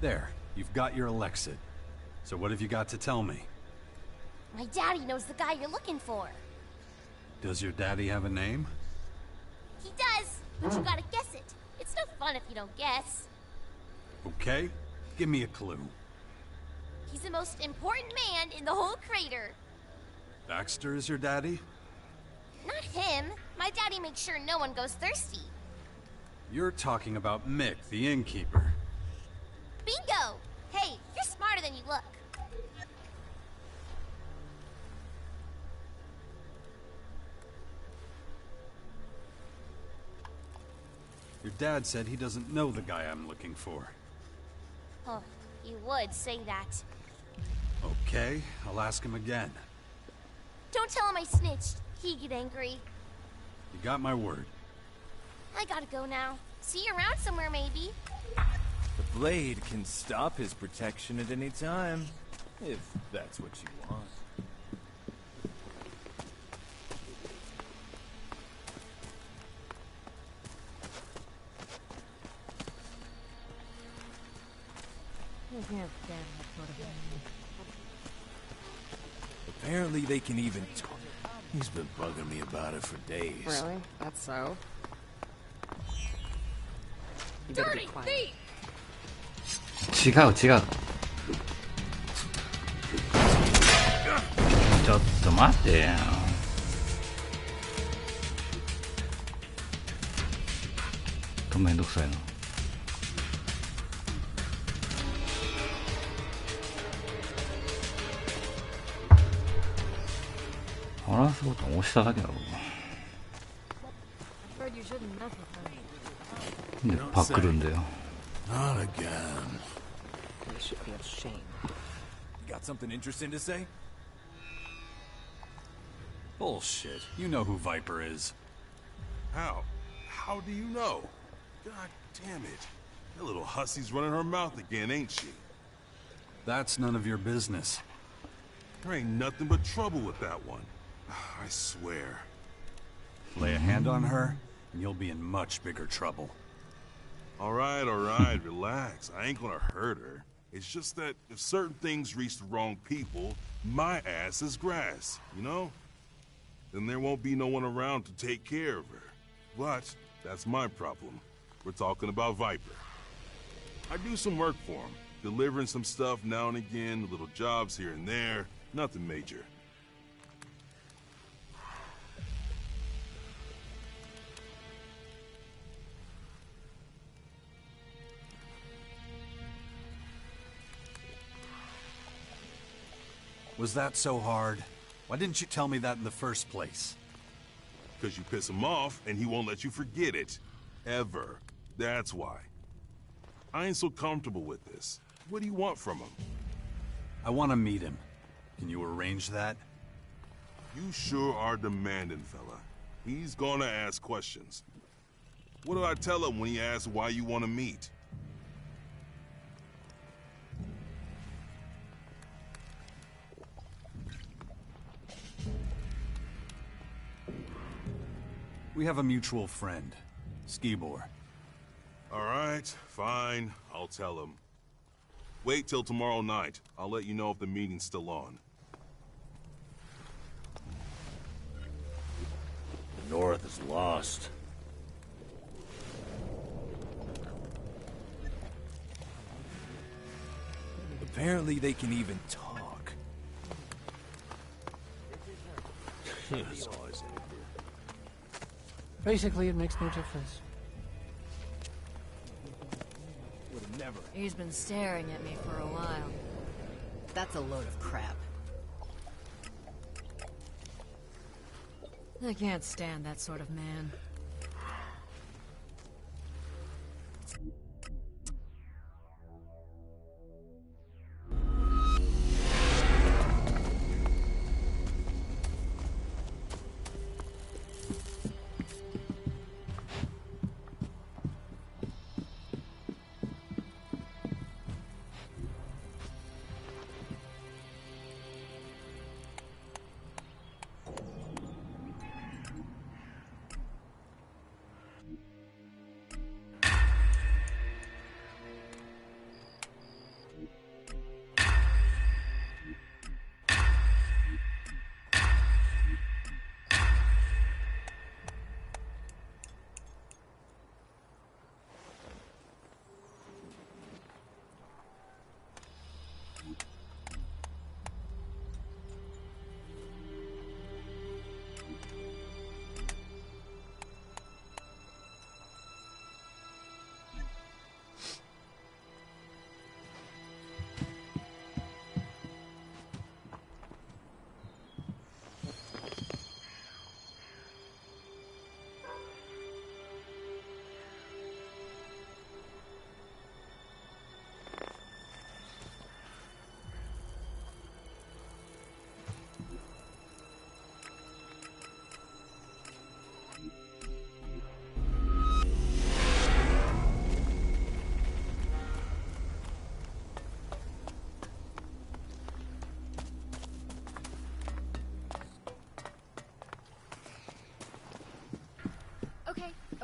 There, you've got your Alexid. So what have you got to tell me? My daddy knows the guy you're looking for. Does your daddy have a name? He does, but you gotta guess it. It's no fun if you don't guess. Okay, give me a clue. He's the most important man in the whole crater. Baxter is your daddy? Not him. My daddy makes sure no one goes thirsty. You're talking about Mick, the innkeeper. Bingo! Hey, you're smarter than you look. Your dad said he doesn't know the guy I'm looking for. Oh, you would say that. Okay, I'll ask him again. Don't tell him I snitched. He'd get angry. You got my word. I gotta go now. See you around somewhere, maybe. The blade can stop his protection at any time, if that's what you want. Apparently they can even talk. He's been bugging me about it for days. Really? That's so? You better be quiet. 違う違う。ちょっと待ってよ。めんどくさいな。話すボタン押しただけだろ。でパクるんだよ。Not again. You should be ashamed. Got something interesting to say? Bullshit. You know who Viper is. How? How do you know? God damn it. That little hussy's running her mouth again, ain't she? That's none of your business. There ain't nothing but trouble with that one. I swear. Lay a hand on her, and you'll be in much bigger trouble. All right, relax. I ain't gonna hurt her. It's just that if certain things reach the wrong people, my ass is grass, you know? Then there won't be no one around to take care of her. But that's my problem. We're talking about Viper. I do some work for him, delivering some stuff now and again, little jobs here and there, nothing major. Was that so hard? Why didn't you tell me that in the first place? Because you piss him off, and he won't let you forget it. Ever. That's why. I ain't so comfortable with this. What do you want from him? I want to meet him. Can you arrange that? You sure are demanding, fella. He's gonna ask questions. What do I tell him when he asks why you want to meet? We have a mutual friend, Skibor. All right, fine. I'll tell him. Wait till tomorrow night. I'll let you know if the meeting's still on. The North is lost. Apparently they can even talk. Basically, it makes no difference. He's been staring at me for a while. That's a load of crap. I can't stand that sort of man.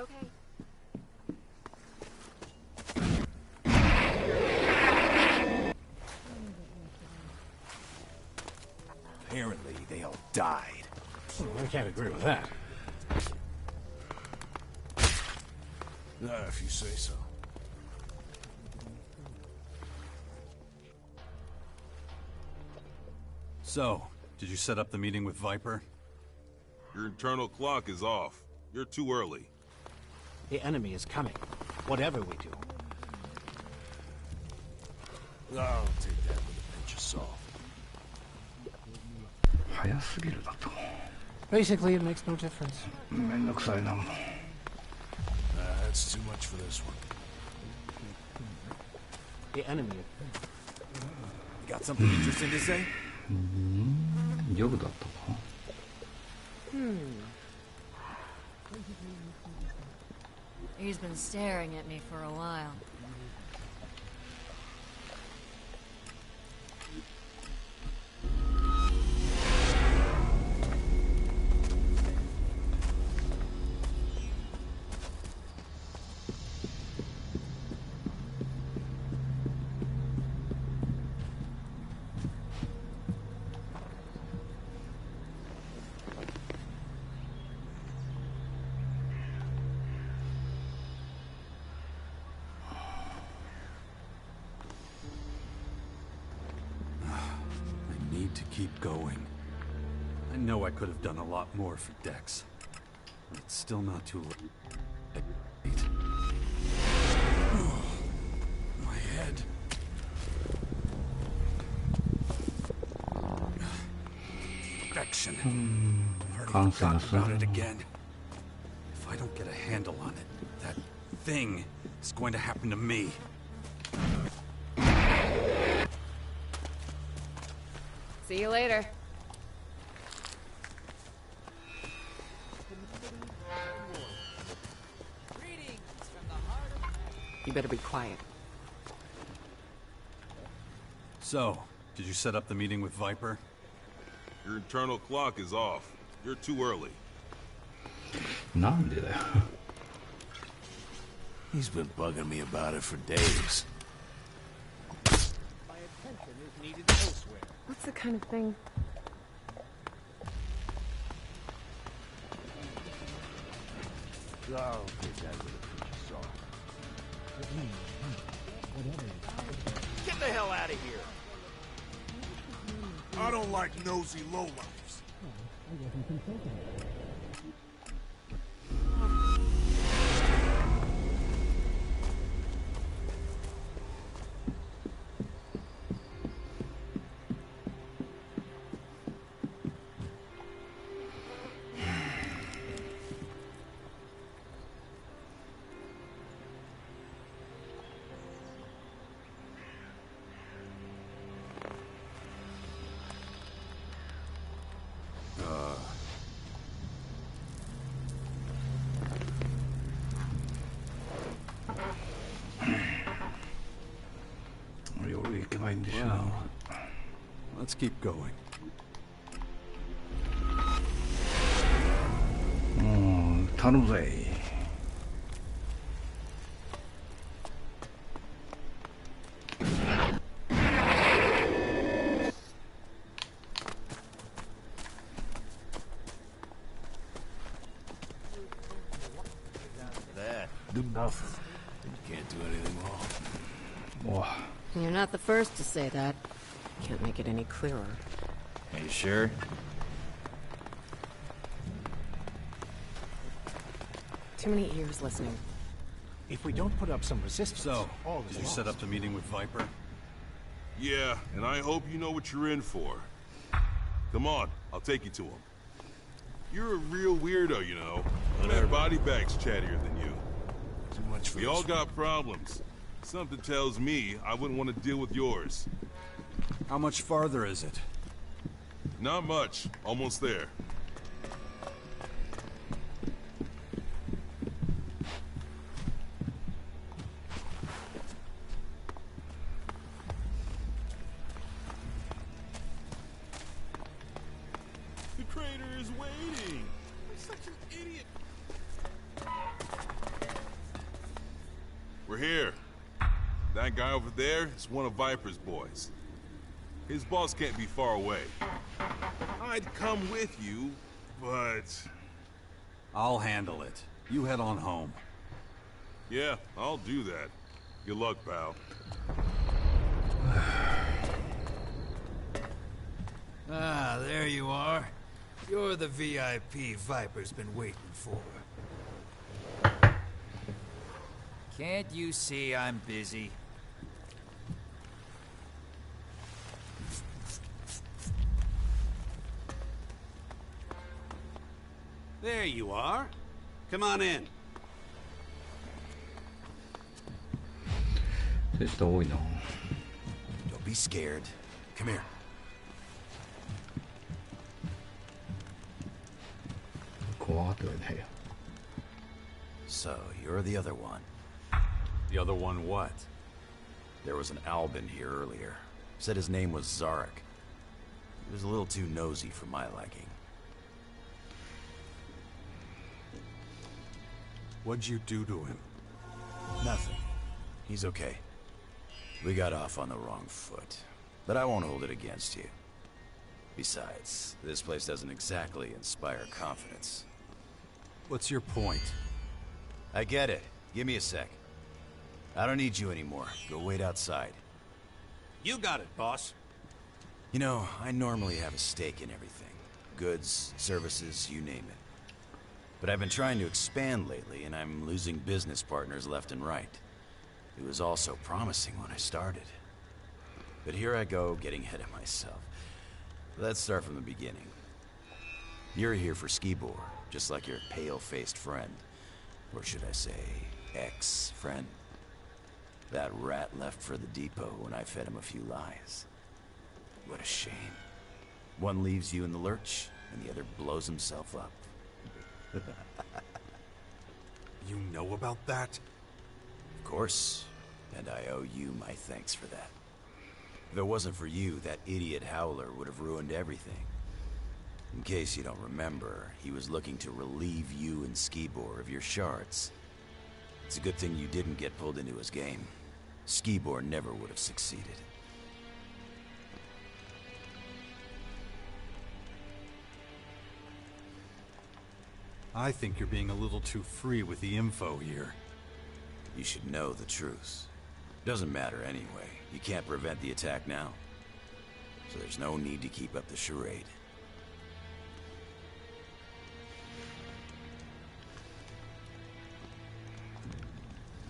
Okay. Apparently, they all died. I can't agree with that. If you say so. So, did you set up the meeting with Viper? Your internal clock is off. You're too early. The enemy is coming, whatever we do. I'll take that with a pinch of salt. 早すぎるだと。 Basically, it makes no difference. めんどくさいな。That's too much for this one. The enemy. Got something interesting to say? 夜だったか。He's been staring at me for a while. To keep going. I know I could have done a lot more for Dex. But it's still not too late. My head. Infection. I've already forgotten about it again. If I don't get a handle on it, that thing is going to happen to me. See you later. You better be quiet. So, did you set up the meeting with Viper? Your internal clock is off. You're too early. なんでだよ。 He's been bugging me about it for days. My attention is needed elsewhere. What's the kind of thing? I'll take that with a pinch of salt. Get the hell out of here! I don't like nosy lowlifes. Well, let's keep going. 頼むぜ。 That. Do nothing. You can't do anything wrong. You're not the first to say that. Can't make it any clearer. Are you sure? Too many ears listening. If we don't put up some resistance, So, all did is you set lost. up the meeting with Viper? Yeah, and I hope you know what you're in for. Come on, I'll take you to him. You're a real weirdo, you know. That body bag's chattier than you. Too much for We all got problems. Something tells me I wouldn't want to deal with yours. How much farther is it? Not much. Almost there. The crater is waiting. I'm such an idiot. We're here. That guy over there is one of Viper's boys. His boss can't be far away. I'd come with you, but... I'll handle it. You head on home. Yeah, I'll do that. Good luck, pal. Ah, there you are. You're the VIP Viper's been waiting for. Can't you see I'm busy? There you are. Come on in. そういう人多いな。 Don't be scared. Come here. 怖がってはいないよ。 So, you're the other one. The other one what? There was an Albin here earlier. Said his name was Zarek. He was a little too nosy for my liking. What'd you do to him? Nothing. He's okay. We got off on the wrong foot. But I won't hold it against you. Besides, this place doesn't exactly inspire confidence. What's your point? I get it. Give me a sec. I don't need you anymore. Go wait outside. You got it, boss. You know, I normally have a stake in everything. Goods, services, you name it. But I've been trying to expand lately, and I'm losing business partners left and right. It was all so promising when I started. But here I go, getting ahead of myself. Let's start from the beginning. You're here for Skibor, just like your pale-faced friend. Or should I say, ex-friend? That rat left for the depot when I fed him a few lies. What a shame. One leaves you in the lurch, and the other blows himself up. You know about that? Of course, and I owe you my thanks for that. If it wasn't for you, that idiot Howler would have ruined everything. In case you don't remember, he was looking to relieve you and Skibor of your shards. It's a good thing you didn't get pulled into his game. Skibor never would have succeeded. I think you're being a little too free with the info here. You should know the truth. Doesn't matter anyway. You can't prevent the attack now. So there's no need to keep up the charade.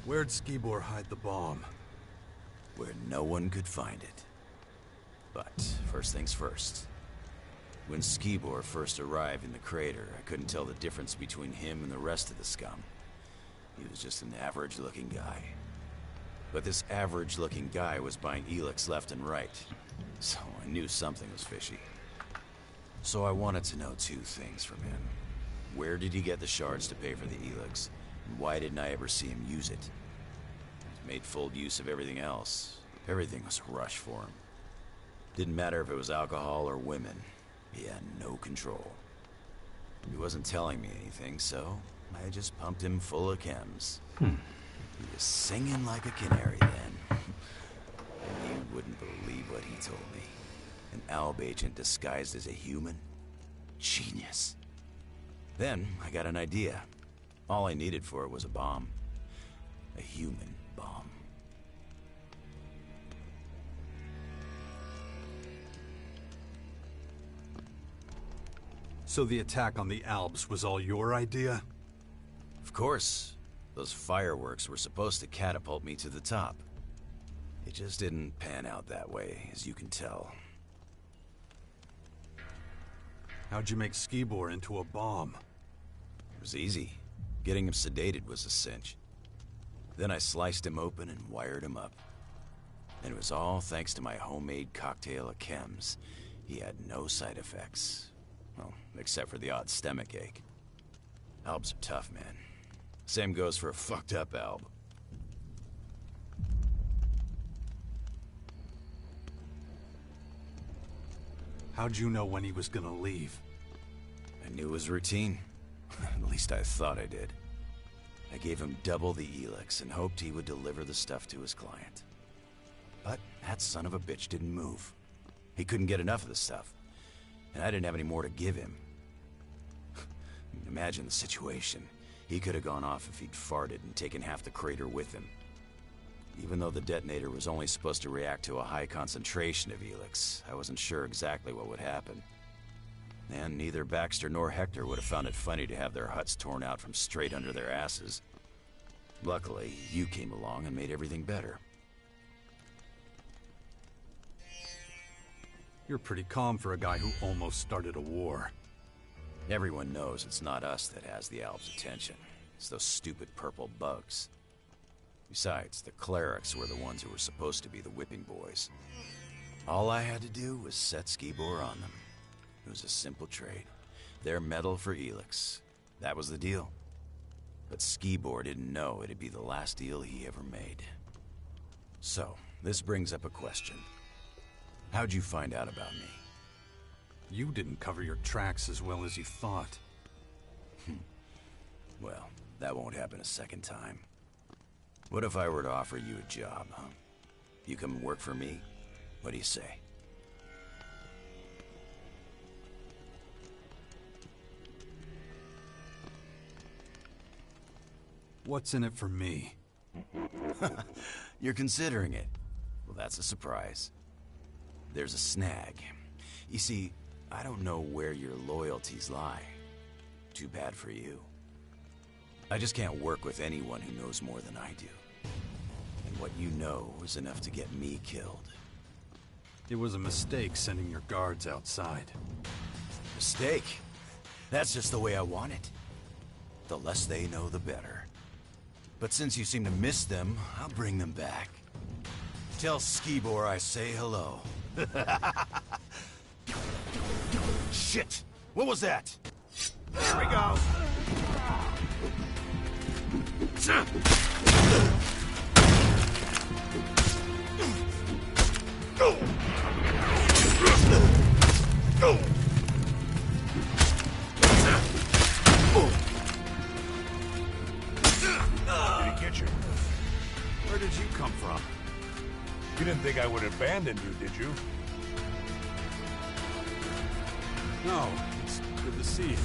Where'd Skibor hide the bomb? Where no one could find it. But first things first. When Skibor first arrived in the crater, I couldn't tell the difference between him and the rest of the scum. He was just an average-looking guy. But this average-looking guy was buying Elix left and right, so I knew something was fishy. So I wanted to know two things from him. Where did he get the shards to pay for the Elix, and why didn't I ever see him use it? He made full use of everything else. Everything was a rush for him. Didn't matter if it was alcohol or women. He had no control. He wasn't telling me anything, so I just pumped him full of chems. He was singing like a canary then. And you wouldn't believe what he told me. An Alb agent disguised as a human? Genius. Then I got an idea. All I needed for it was a bomb. A human bomb. So the attack on the Alps was all your idea? Of course. Those fireworks were supposed to catapult me to the top. It just didn't pan out that way, as you can tell. How'd you make Skibor into a bomb? It was easy. Getting him sedated was a cinch. Then I sliced him open and wired him up. And it was all thanks to my homemade cocktail of chems. He had no side effects. Well, except for the odd stomach ache. Albs are tough, man. Same goes for a fucked up Alb. How'd you know when he was gonna leave? I knew his routine. At least I thought I did. I gave him double the Elix and hoped he would deliver the stuff to his client. But that son of a bitch didn't move. He couldn't get enough of the stuff, and I didn't have any more to give him. Imagine the situation. He could have gone off if he'd farted and taken half the crater with him. Even though the detonator was only supposed to react to a high concentration of Elix, I wasn't sure exactly what would happen. And neither Baxter nor Hector would have found it funny to have their huts torn out from straight under their asses. Luckily, you came along and made everything better. You're pretty calm for a guy who almost started a war. Everyone knows it's not us that has the Alps' attention. It's those stupid purple bugs. Besides, the clerics were the ones who were supposed to be the whipping boys. All I had to do was set Skibor on them. It was a simple trade. Their metal for Elix. That was the deal. But Skibor didn't know it'd be the last deal he ever made. So, this brings up a question. How'd you find out about me? You didn't cover your tracks as well as you thought. Well, that won't happen a second time. What if I were to offer you a job, huh? You come work for me? What do you say? What's in it for me? You're considering it. Well, that's a surprise. There's a snag. You see, I don't know where your loyalties lie. Too bad for you. I just can't work with anyone who knows more than I do. And what you know is enough to get me killed. It was a mistake sending your guards outside. Mistake? That's just the way I want it. The less they know, the better. But since you seem to miss them, I'll bring them back. Tell Skibor I say hello. Shit! What was that? There we go! Did he get you? Where did you come from? You didn't think I would abandon you, did you? No, it's good to see you.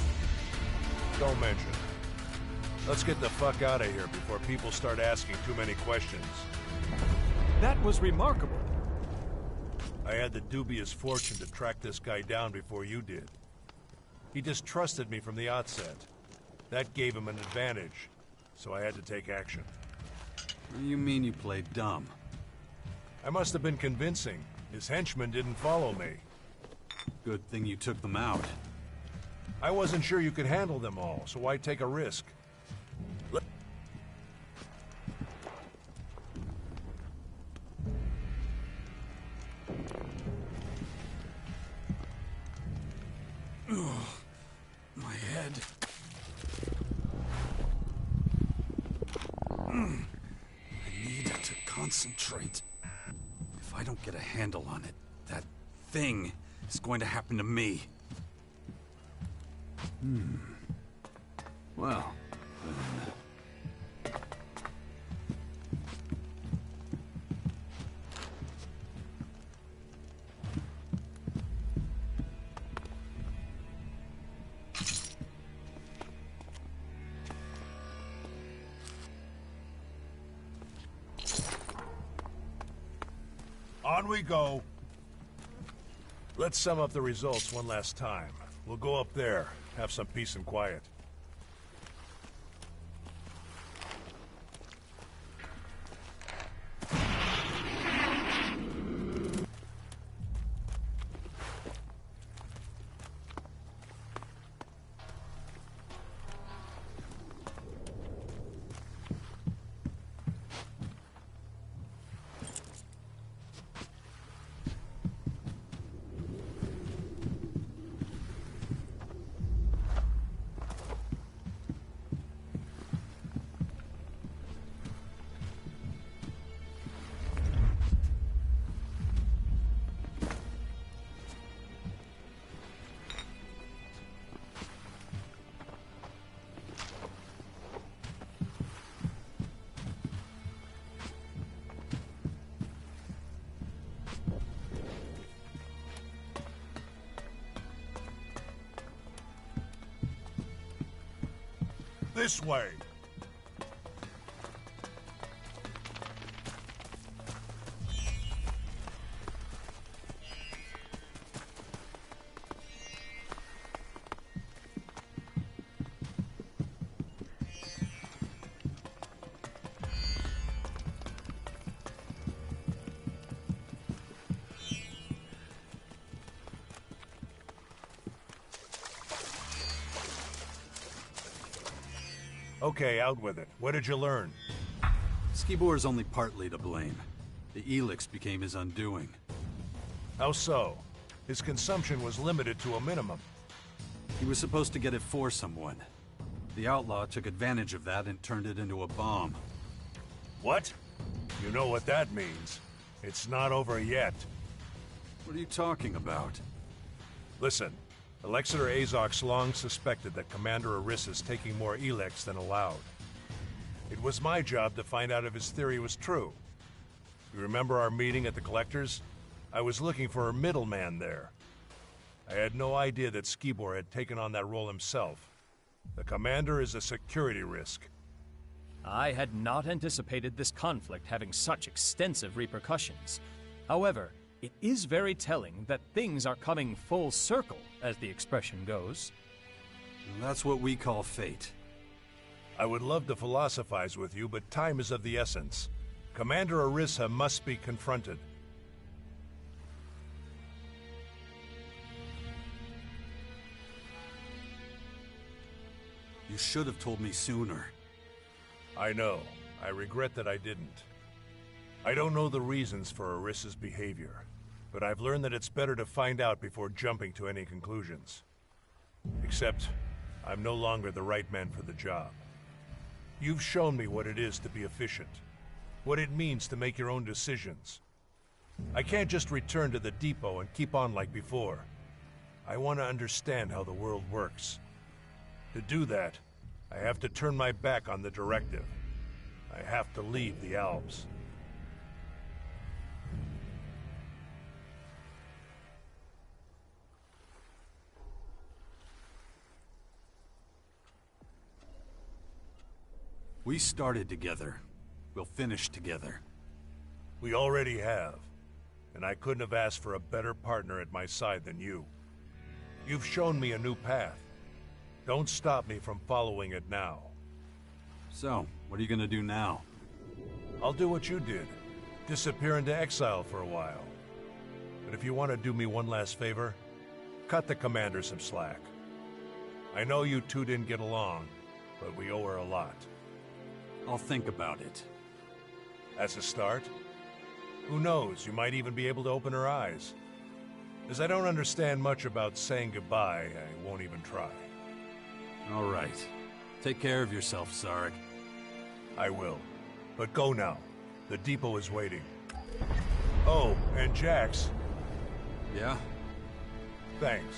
Don't mention it. Let's get the fuck out of here before people start asking too many questions. That was remarkable. I had the dubious fortune to track this guy down before you did. He distrusted me from the outset. That gave him an advantage, so I had to take action. What do you mean you played dumb? I must have been convincing. His henchmen didn't follow me. Good thing you took them out. I wasn't sure you could handle them all, so why take a risk? My head. I need to concentrate. If I don't get a handle on it, that thing is going to happen to me. Well, then... On we go. Let's sum up the results one last time. We'll go up there, have some peace and quiet. This way. Okay, out with it. What did you learn? Skibor is only partly to blame. The Elix became his undoing. How so? His consumption was limited to a minimum. He was supposed to get it for someone. The outlaw took advantage of that and turned it into a bomb. What? You know what that means. It's not over yet. What are you talking about? Listen, Alexander Azok's long suspected that Commander Aris is taking more Elex than allowed. It was my job to find out if his theory was true. You remember our meeting at the Collectors? I was looking for a middleman there. I had no idea that Skibor had taken on that role himself. The Commander is a security risk. I had not anticipated this conflict having such extensive repercussions. However, it is very telling that things are coming full circle, as the expression goes. Well, that's what we call fate. I would love to philosophize with you, but time is of the essence. Commander Arisa must be confronted. You should have told me sooner. I know. I regret that I didn't. I don't know the reasons for Arisa's behavior, but I've learned that it's better to find out before jumping to any conclusions. Except, I'm no longer the right man for the job. You've shown me what it is to be efficient, what it means to make your own decisions. I can't just return to the depot and keep on like before. I want to understand how the world works. To do that, I have to turn my back on the directive. I have to leave the Alps. We started together. We'll finish together. We already have. And I couldn't have asked for a better partner at my side than you. You've shown me a new path. Don't stop me from following it now. So, what are you gonna do now? I'll do what you did. Disappear into exile for a while. But if you want to do me one last favor, cut the commander some slack. I know you two didn't get along, but we owe her a lot. I'll think about it. That's a start. Who knows, you might even be able to open her eyes. As I don't understand much about saying goodbye, I won't even try. All right. Take care of yourself, Sarek. I will. But go now. The depot is waiting. Oh, and Jax. Yeah? Thanks.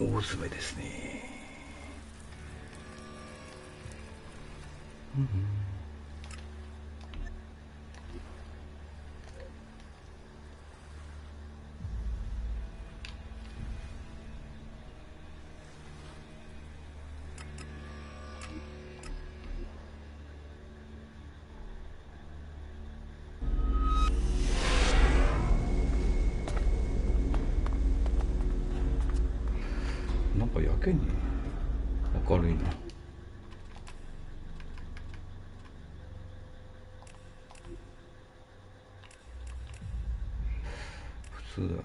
大詰めですね。なんかやけに明るいな。普通だ。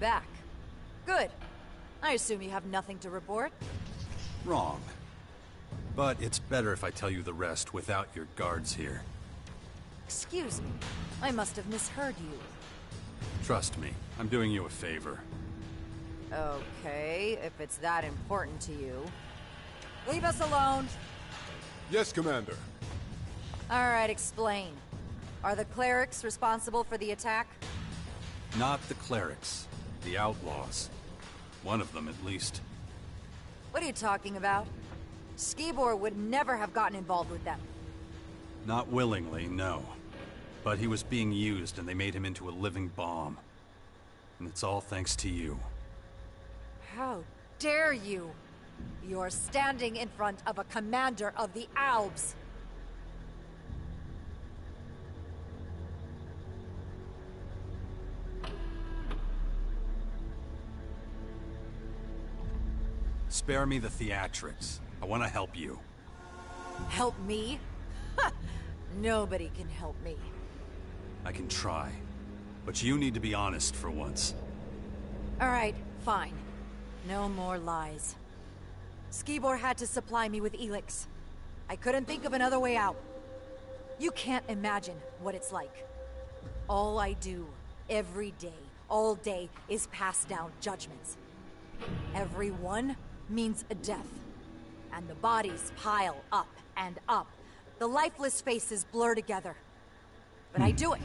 back. Good. I assume you have nothing to report? Wrong. But it's better if I tell you the rest without your guards here. Excuse me. I must have misheard you. Trust me, I'm doing you a favor. Okay, if it's that important to you. Leave us alone! Yes, Commander. Alright, explain. Are the clerics responsible for the attack? Not the clerics. The outlaws. One of them, at least. What are you talking about? Skibor would never have gotten involved with them. Not willingly, no. But he was being used, and they made him into a living bomb. And it's all thanks to you. How dare you! You're standing in front of a commander of the Albs! Spare me the theatrics. I want to help you. Help me? Ha! Nobody can help me. I can try. But you need to be honest for once. Alright, fine. No more lies. Skibor had to supply me with Elix. I couldn't think of another way out. You can't imagine what it's like. All I do, every day, all day, is pass down judgments. Every one means a death. And the bodies pile up and up. The lifeless faces blur together. But I do it.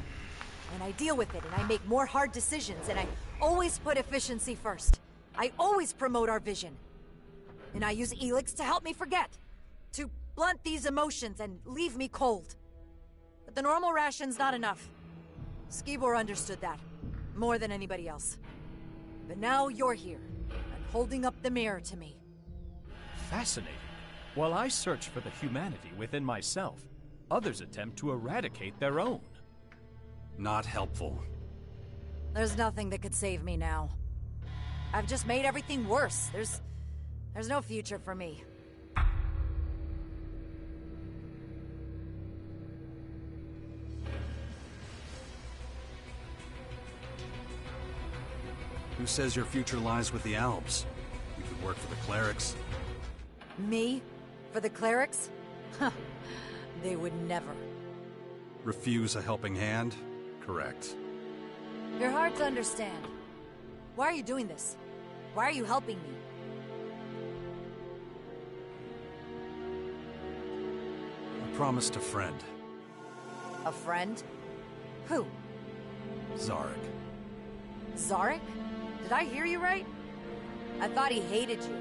And I deal with it, and I make more hard decisions, and I always put efficiency first. I always promote our vision. And I use Elix to help me forget. To blunt these emotions and leave me cold. But the normal ration's not enough. Skibor understood that. More than anybody else. But now you're here, and holding up the mirror to me. Fascinating. While I search for the humanity within myself, others attempt to eradicate their own. Not helpful. There's nothing that could save me now. I've just made everything worse. There's no future for me. Who says your future lies with the Albs? You could work for the clerics. Me? For the clerics? Huh. They would never. Refuse a helping hand? Correct. You're hard to understand. Why are you doing this? Why are you helping me? I promised a friend. A friend? Who? Zarek. Zarek? Did I hear you right? I thought he hated you.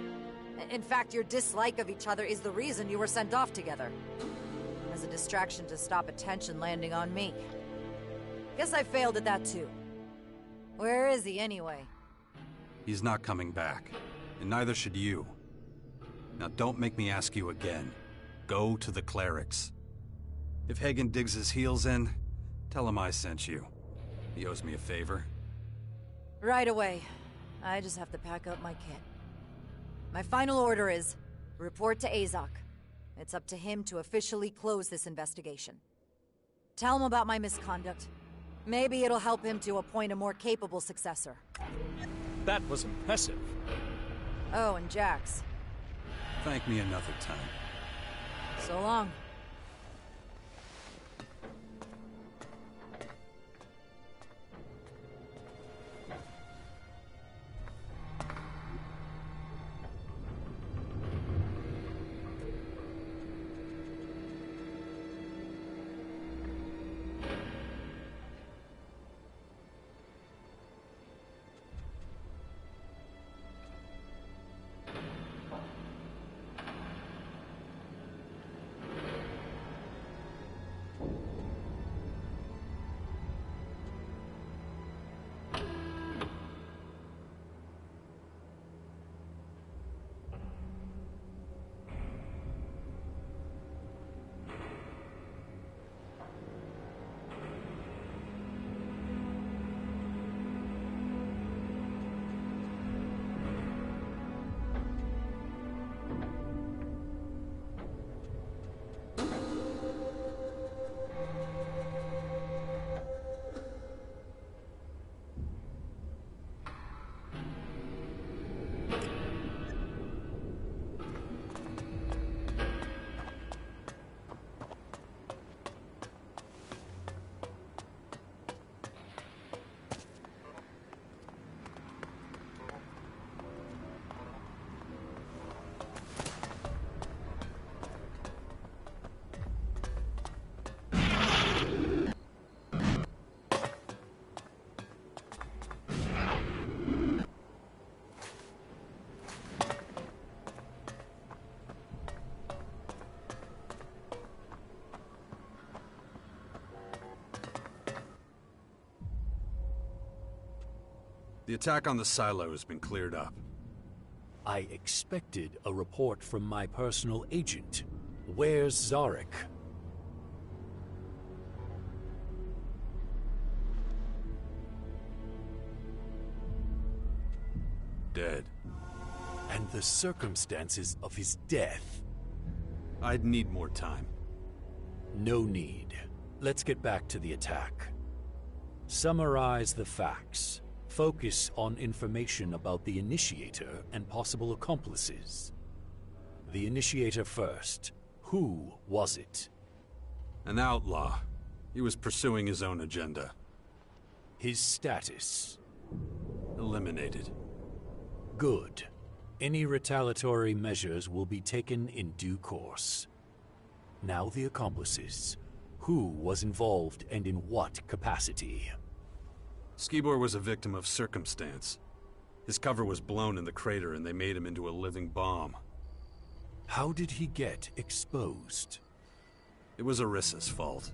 In fact, your dislike of each other is the reason you were sent off together. As a distraction to stop attention landing on me. Guess I failed at that too. Where is he anyway? He's not coming back. And neither should you. Now don't make me ask you again. Go to the clerics. If Hagen digs his heels in, tell him I sent you. He owes me a favor. Right away. I just have to pack up my kit. My final order is, report to Azok. It's up to him to officially close this investigation. Tell him about my misconduct. Maybe it'll help him to appoint a more capable successor. That was impressive. Oh, and Jax. Thank me another time. So long. The attack on the silo has been cleared up. I expected a report from my personal agent. Where's Zarek? Dead. And the circumstances of his death. I'd need more time. No need. Let's get back to the attack. Summarize the facts. Focus on information about the Initiator and possible accomplices. The Initiator first. Who was it? An outlaw. He was pursuing his own agenda. His status? Eliminated. Good. Any retaliatory measures will be taken in due course. Now the accomplices. Who was involved and in what capacity? Skibor was a victim of circumstance. His cover was blown in the crater and they made him into a living bomb. How did he get exposed? It was Arissa's fault.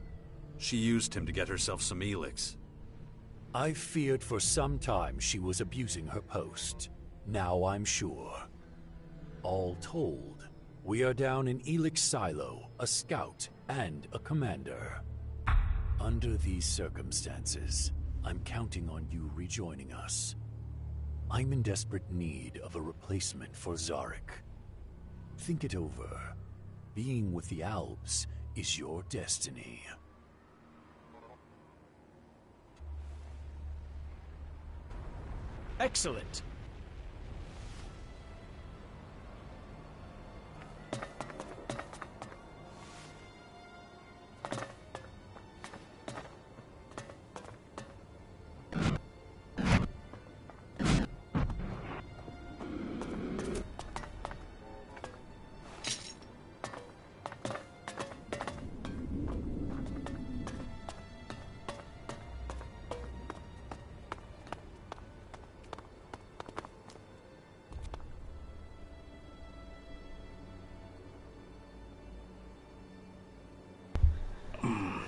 She used him to get herself some Elix. I feared for some time she was abusing her post. Now I'm sure. All told, we are down in Elix Silo, a scout, and a commander. Under these circumstances, I'm counting on you rejoining us. I'm in desperate need of a replacement for Zarek. Think it over. Being with the Alps is your destiny. Excellent.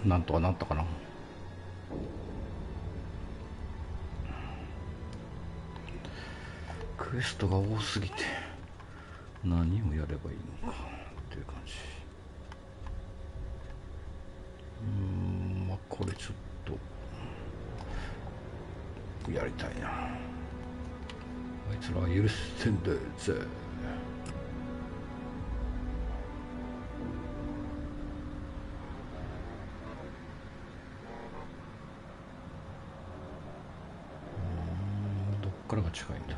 なんとかなったかな。クエストが多すぎて何をやればいいのかっていう感じ。まあこれちょっとやりたいな。あいつらは許してんだよぜ。どっからが近いんだ。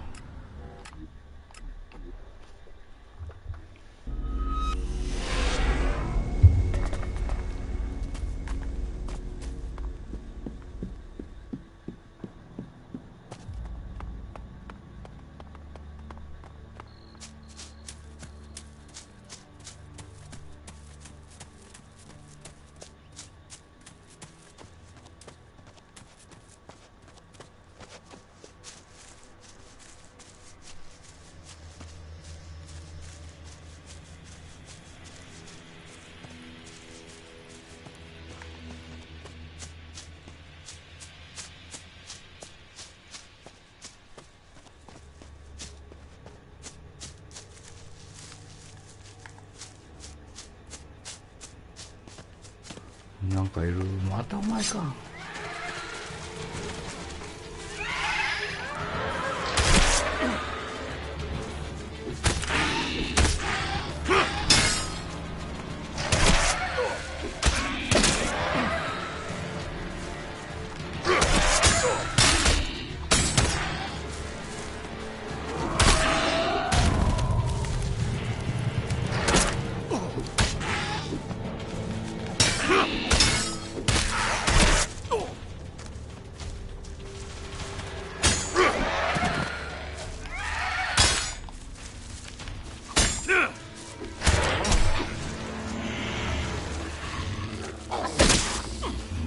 なんかいる。またお前か。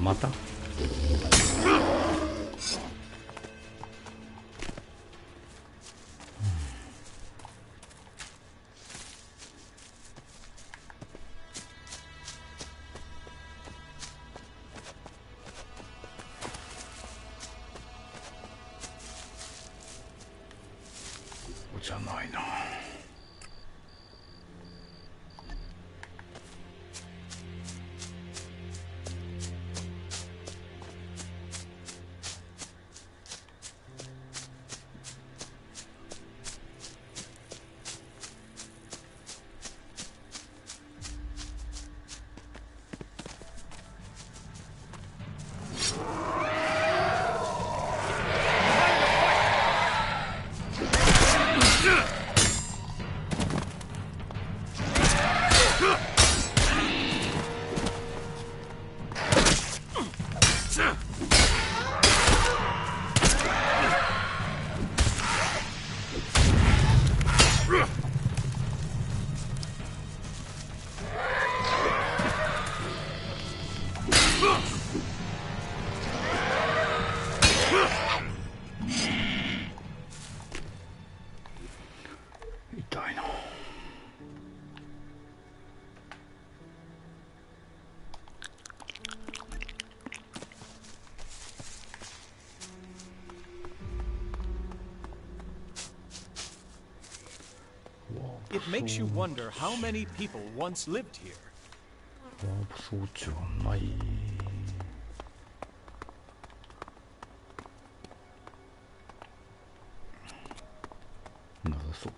またないな。痛いな。It makes you wonder how many people once lived here. ワープ装置はない。なさそう。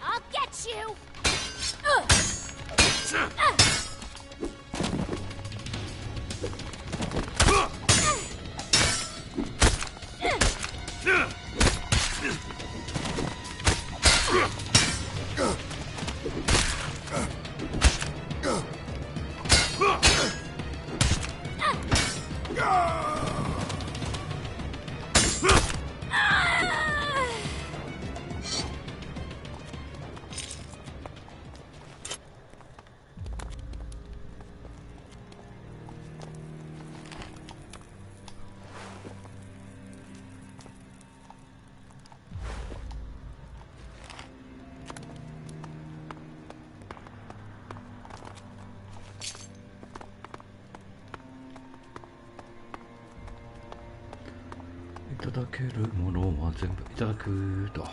I'll get you!いただけるものは全部いただくと。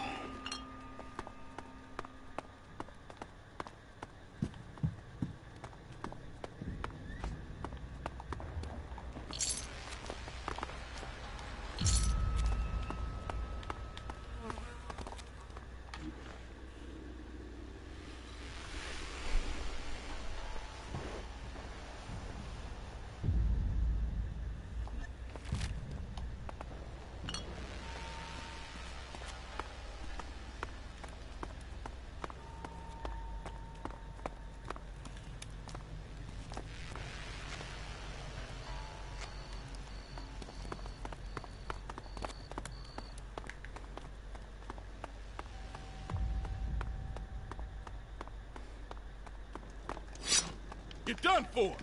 You're done for!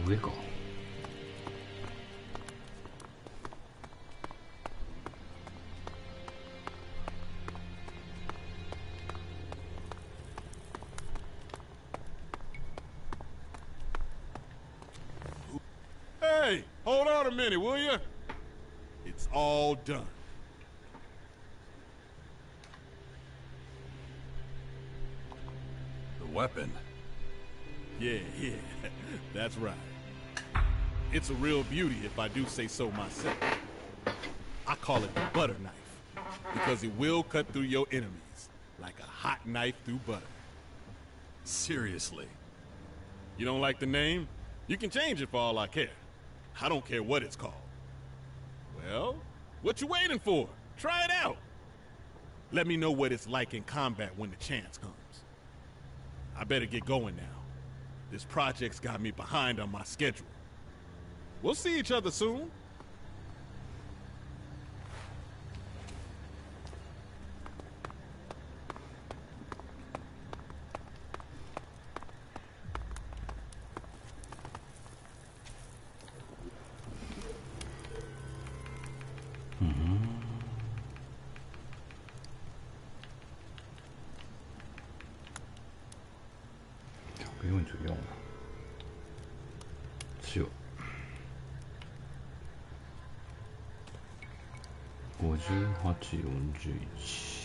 上か。Hey, hold on a minute, will you? It's all done. The weapon? Yeah, that's right. It's a real beauty if I do say so myself. I call it the butter knife, because it will cut through your enemies like a hot knife through butter. Seriously? You don't like the name? You can change it for all I care. I don't care what it's called. Well, what you waiting for? Try it out. Let me know what it's like in combat when the chance comes. I better get going now. This project's got me behind on my schedule. We'll see each other soon.強い。58、41。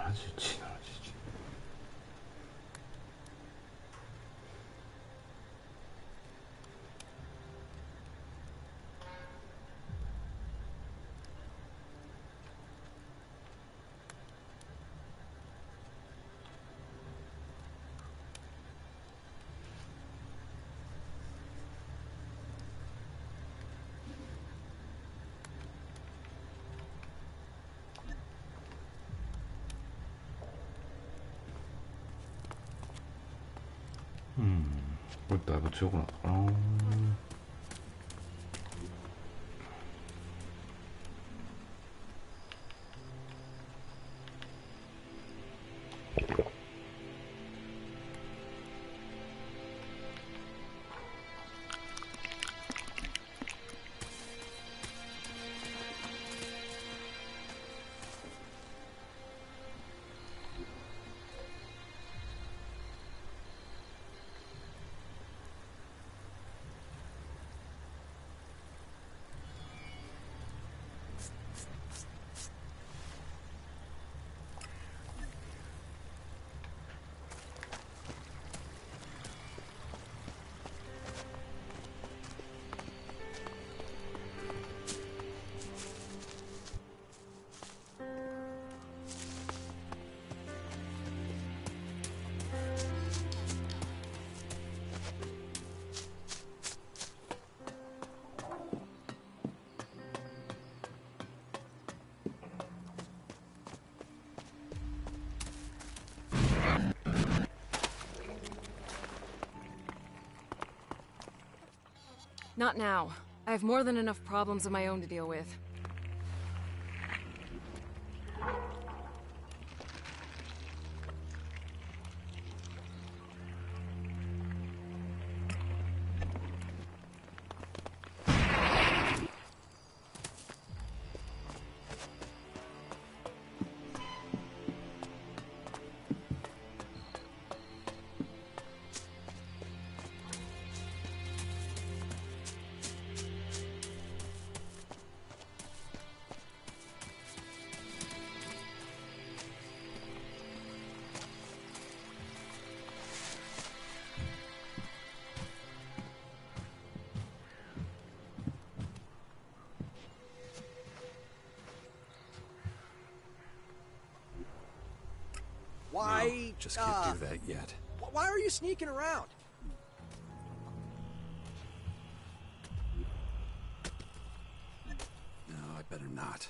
71、71。これだいぶ強くなったかな。Not now. I have more than enough problems of my own to deal with. Why? No, just can't do that yet. Why are you sneaking around? No, I better not.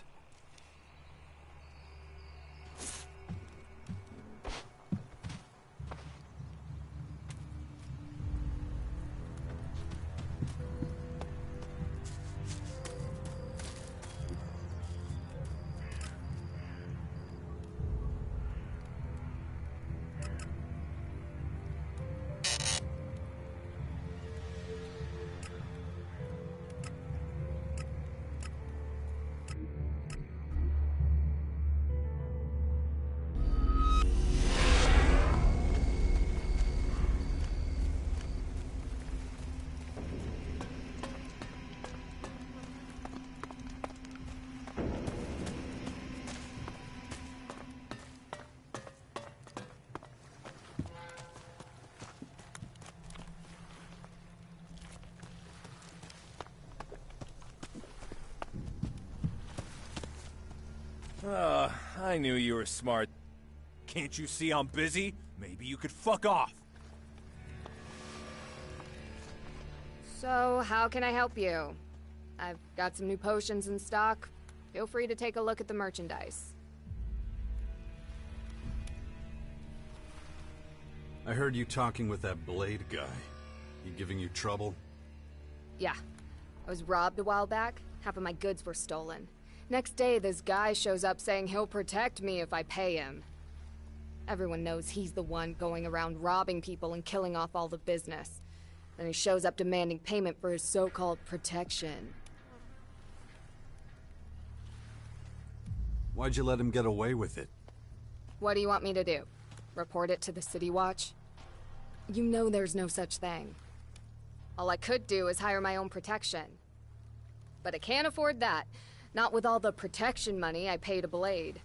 I knew you were smart. Can't you see I'm busy? Maybe you could fuck off. So, how can I help you? I've got some new potions in stock. Feel free to take a look at the merchandise. I heard you talking with that Blade guy. He giving you trouble? Yeah. I was robbed a while back. Half of my goods were stolen. Next day, this guy shows up saying he'll protect me if I pay him. Everyone knows he's the one going around robbing people and killing off all the business. Then he shows up demanding payment for his so-called protection. Why'd you let him get away with it? What do you want me to do? Report it to the City Watch? You know there's no such thing. All I could do is hire my own protection. But I can't afford that. Not with all the protection money I pay to Blade.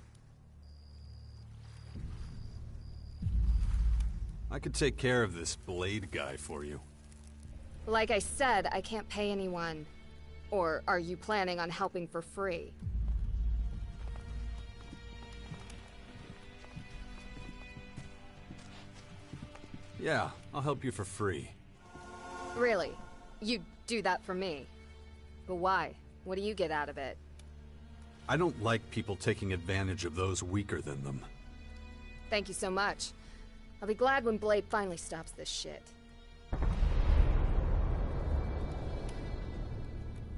I could take care of this Blade guy for you. Like I said, I can't pay anyone. Or are you planning on helping for free? Yeah, I'll help you for free. Really? You'd do that for me? But why? What do you get out of it? I don't like people taking advantage of those weaker than them. Thank you so much. I'll be glad when Blade finally stops this shit.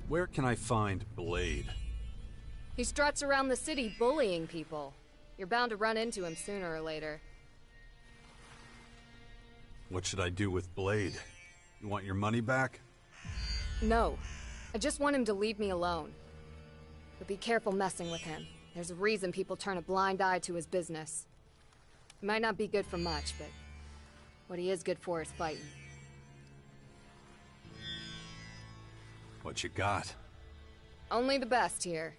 Where can I find Blade? He struts around the city bullying people. You're bound to run into him sooner or later. What should I do with Blade? You want your money back? No. I just want him to leave me alone. But be careful messing with him. There's a reason people turn a blind eye to his business. He might not be good for much, but what he is good for is fighting. What you got? Only the best here.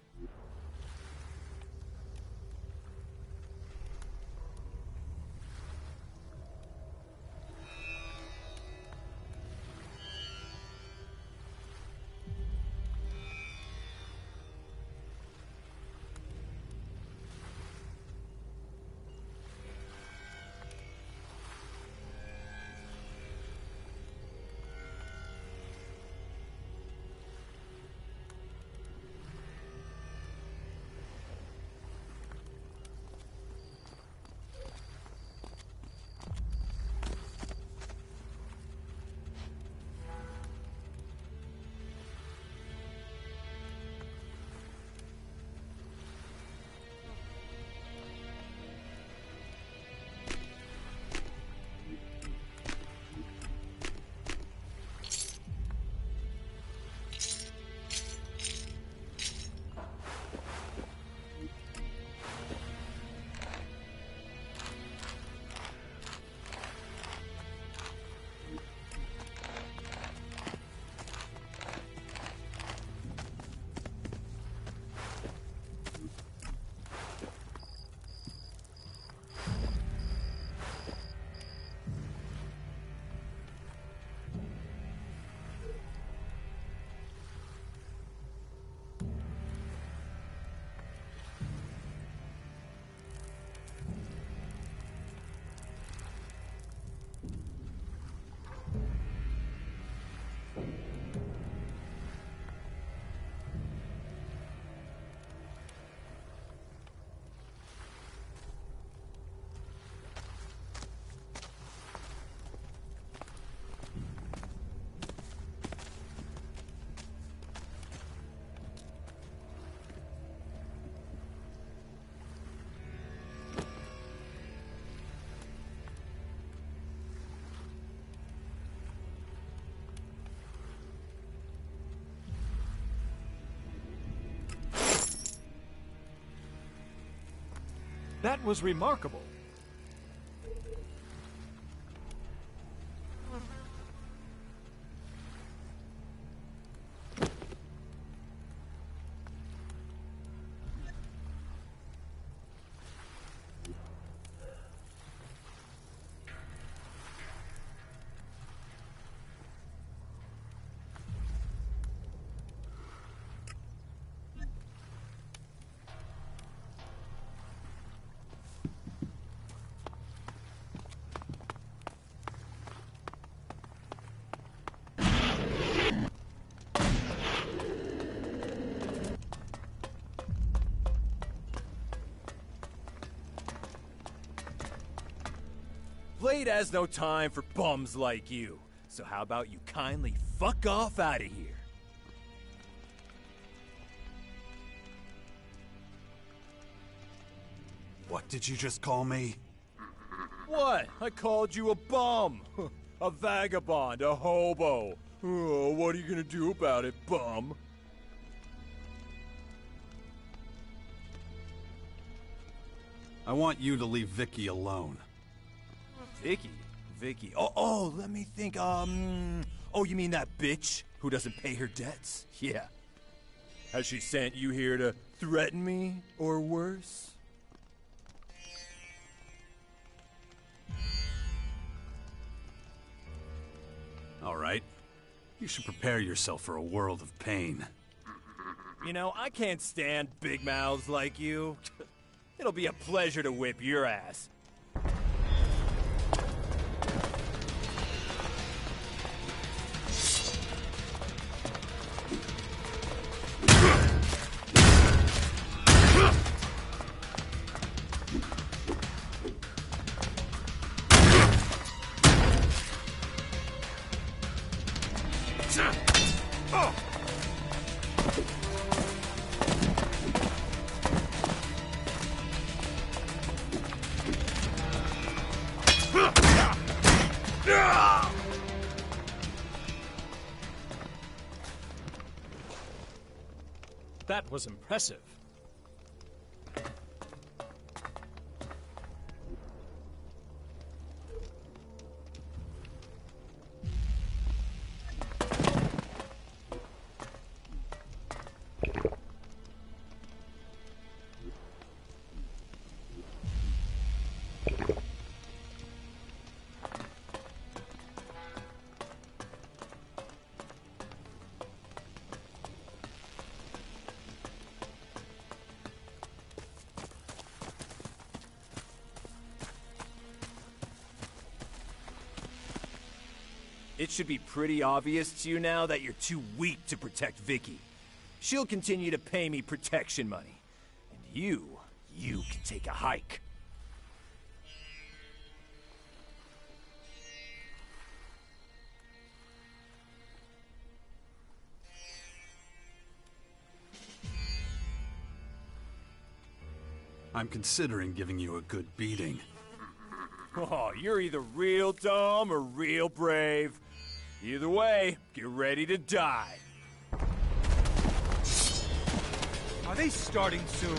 That was remarkable. Blade has no time for bums like you. So how about you kindly fuck off out of here? What did you just call me? What? I called you a bum. A vagabond, a hobo. Oh, what are you gonna do about it, bum? I want you to leave Vicky alone. Vicky? Vicky. Oh, let me think. Oh, you mean that bitch who doesn't pay her debts? Yeah. Has she sent you here to threaten me, or worse? You should prepare yourself for a world of pain. You know, I can't stand big mouths like you. It'll be a pleasure to whip your ass. That was impressive. It should be pretty obvious to you now that you're too weak to protect Vicky. She'll continue to pay me protection money. And you can take a hike. I'm considering giving you a good beating. Oh, you're either real dumb or real brave. Either way, get ready to die. Are they starting soon?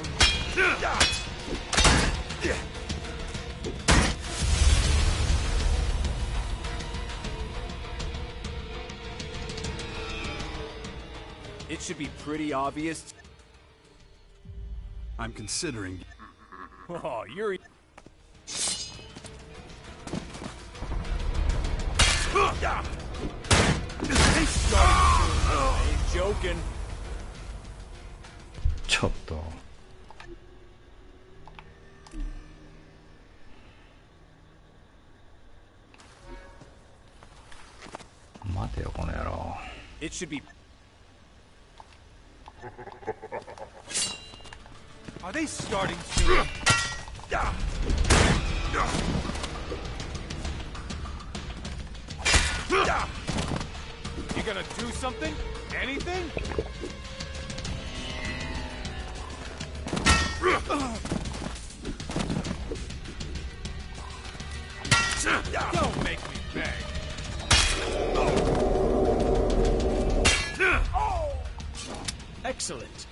It should be pretty obvious. I'm considering... Oh, you're... I ain't joking. ちょっと待てよこの野郎。 It should be... Are they starting soon? You gonna do something? Anything? Don't make me beg. Excellent.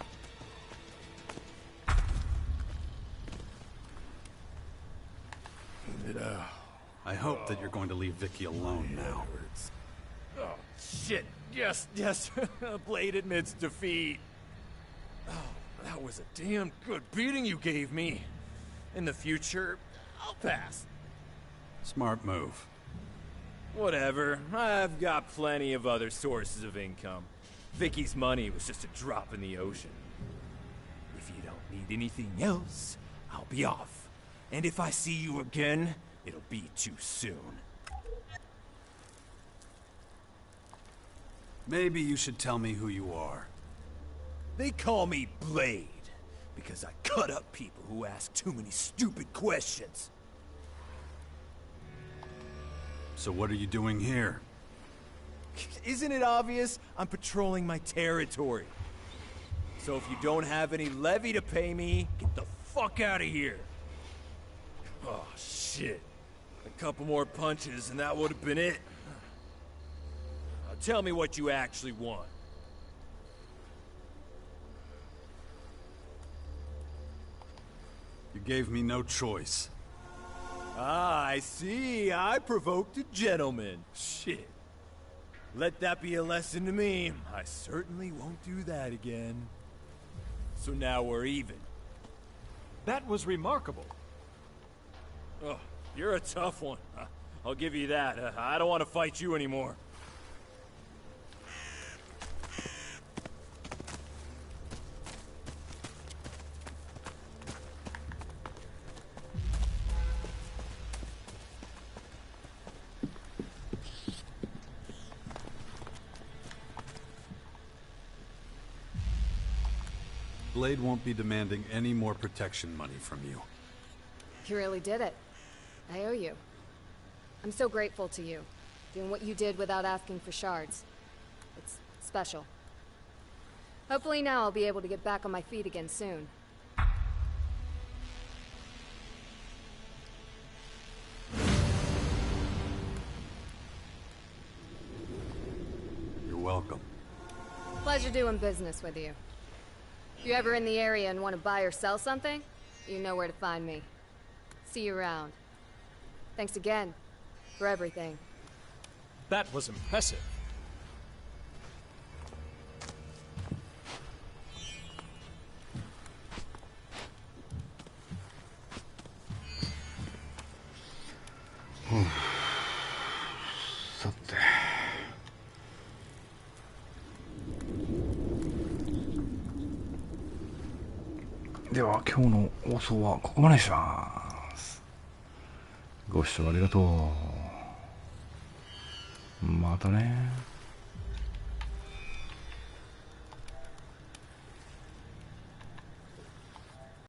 I hope that you're going to leave Vicky alone now. Oh, shit. Yes. Blade admits defeat. Oh, that was a damn good beating you gave me. In the future, I'll pass. Smart move. Whatever. I've got plenty of other sources of income. Vicky's money was just a drop in the ocean. If you don't need anything else, I'll be off. And if I see you again, it'll be too soon. Maybe you should tell me who you are. They call me Blade, because I cut up people who ask too many stupid questions. So what are you doing here? Isn't it obvious? I'm patrolling my territory. So if you don't have any levy to pay me, get the fuck out of here. Oh, shit. A couple more punches and that would have been it. Now tell me what you actually want. You gave me no choice. Ah, I see. I provoked a gentleman. Shit. Let that be a lesson to me. I certainly won't do that again. So now we're even. That was remarkable. Oh, you're a tough one. I'll give you that. I don't want to fight you anymore. Blade won't be demanding any more protection money from you. You really did it. I owe you. I'm so grateful to you. Doing what you did without asking for shards. It's special. Hopefully now I'll be able to get back on my feet again soon. You're welcome. Pleasure doing business with you. If you're ever in the area and want to buy or sell something, you know where to find me. See you around. Thanks again for everything. That was impressive.さて。では今日の放送はここまでにします。ご視聴ありがとう。またね。